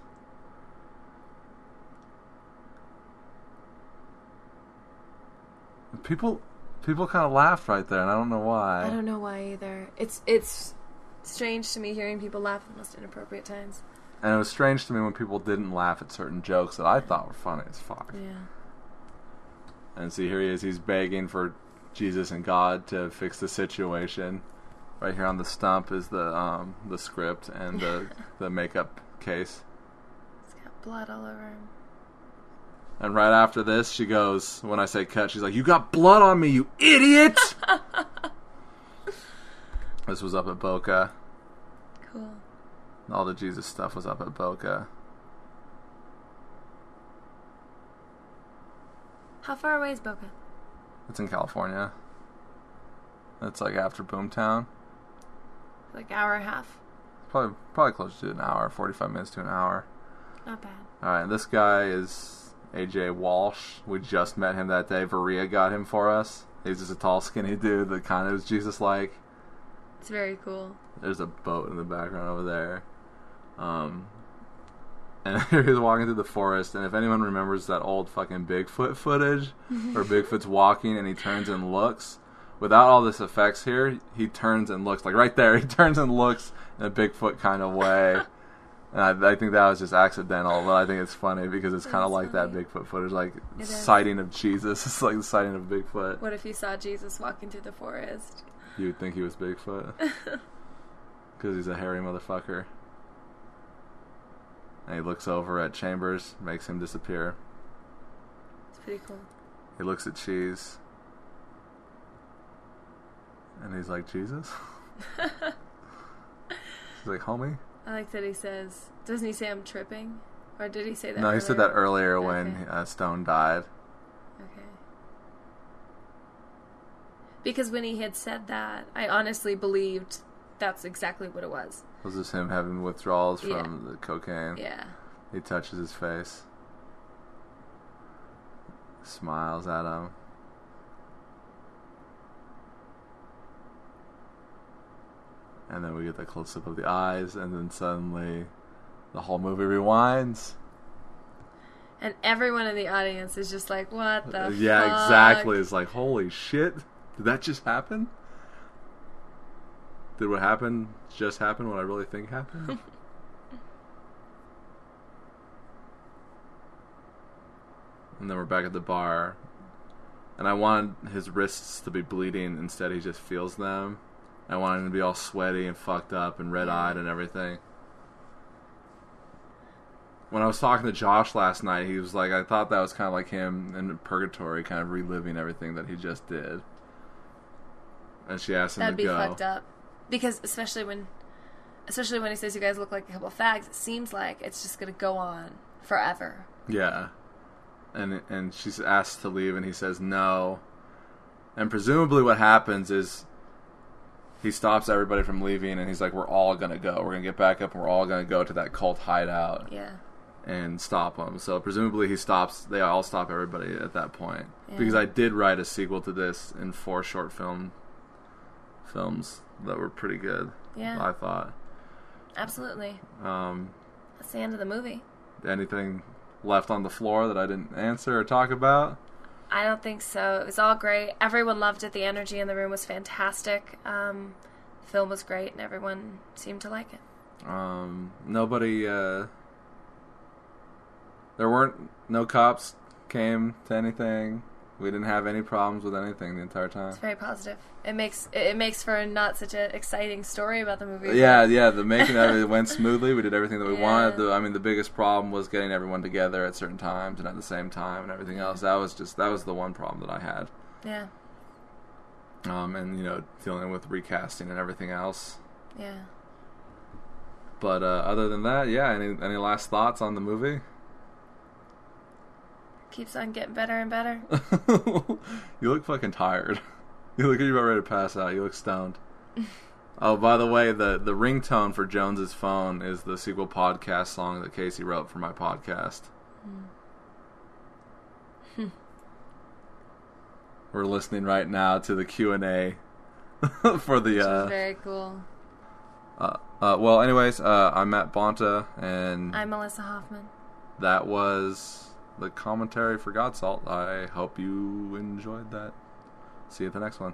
People kind of laughed right there, and I don't know why. I don't know why either. It's strange to me hearing people laugh at the most inappropriate times. And it was strange to me when people didn't laugh at certain jokes that I thought were funny as fuck. Yeah. And see, here he is. He's begging for Jesus and God to fix the situation. Right here on the stump is the script and the makeup case. It's got blood all over him. And right after this, she goes, when I say cut, she's like, "You got blood on me, you idiot!" This was up at Boca. Cool. All the Jesus stuff was up at Boca. How far away is Boca? It's in California. It's like after Boomtown. Like hour and a half? Probably close to an hour, 45 minutes to an hour. Not bad. Alright, this guy is AJ Walsh. We just met him that day. Varia got him for us. He's just a tall, skinny dude that kind of is Jesus-like. It's very cool. There's a boat in the background over there. And here he's walking through the forest, and if anyone remembers that old fucking Bigfoot footage, where Bigfoot's walking and he turns and looks, without all this effects here, he turns and looks, like right there, he turns and looks in a Bigfoot kind of way. And I think that was just accidental, but I think it's funny because it's kind of like that Bigfoot footage, like sighting of Jesus. It's like the sighting of Bigfoot. What if you saw Jesus walking through the forest? You would think he was Bigfoot. Because he's a hairy motherfucker. And he looks over at Chambers, makes him disappear. It's pretty cool. He looks at Cheese. And he's like, "Jesus?" He's like, "Homie, I like that he says... Doesn't he say I'm tripping? Or did he say that No, earlier? he said that earlier Okay. when Stone died. Okay. Because when he had said that, I honestly believed that's exactly what it was. Was this him having withdrawals from Yeah. the cocaine? Yeah. He touches his face. Smiles at him. And then we get that close-up of the eyes, and then suddenly the whole movie rewinds. And everyone in the audience is just like, what the Yeah, fuck? exactly. It's like, holy shit. Did that just happen? Did what happened just happen, what I really think happened? And then we're back at the bar. And I wanted his wrists to be bleeding. Instead, he just feels them. I wanted him to be all sweaty and fucked up and red-eyed and everything. When I was talking to Josh last night, he was like, I thought that was kind of like him in purgatory, kind of reliving everything that he just did. And she asked him That'd to be go. fucked up. Because especially when he says you guys look like a couple of fags, it seems like it's just gonna go on forever. Yeah. And she's asked to leave, and he says no. And presumably what happens is he stops everybody from leaving, and he's like, we're all going to go. We're going to get back up, and we're all going to go to that cult hideout. Yeah. And stop them. So presumably they all stop everybody at that point. Yeah. Because I did write a sequel to this in 4 short films that were pretty good. Yeah. I thought. Absolutely. That's the end of the movie. Anything left on the floor that I didn't answer or talk about? I don't think so. It was all great. Everyone loved it. The energy in the room was fantastic. The film was great, and everyone seemed to like it. Nobody, no cops came to anything. We didn't have any problems with anything the entire time. It's very positive. It makes for not such an exciting story about the movie. Yeah, the making of it went smoothly. We did everything that we Yeah. wanted. The biggest problem was getting everyone together at certain times and at the same time and everything else. That was the one problem that I had. Yeah. And dealing with recasting and everything else. Yeah. But other than that, yeah. Any last thoughts on the movie? Keeps on getting better and better. You look fucking tired. You look like you're about ready to pass out. You look stoned. Oh, by the way, the ringtone for Jones's phone is the sequel podcast song that Casey wrote for my podcast. We're listening right now to the Q&A for the... Which is very cool. well, anyways, I'm Matt Bonta, and I'm Melissa Hoffman. that was the commentary for Godsalt. I hope you enjoyed that. See you at the next one.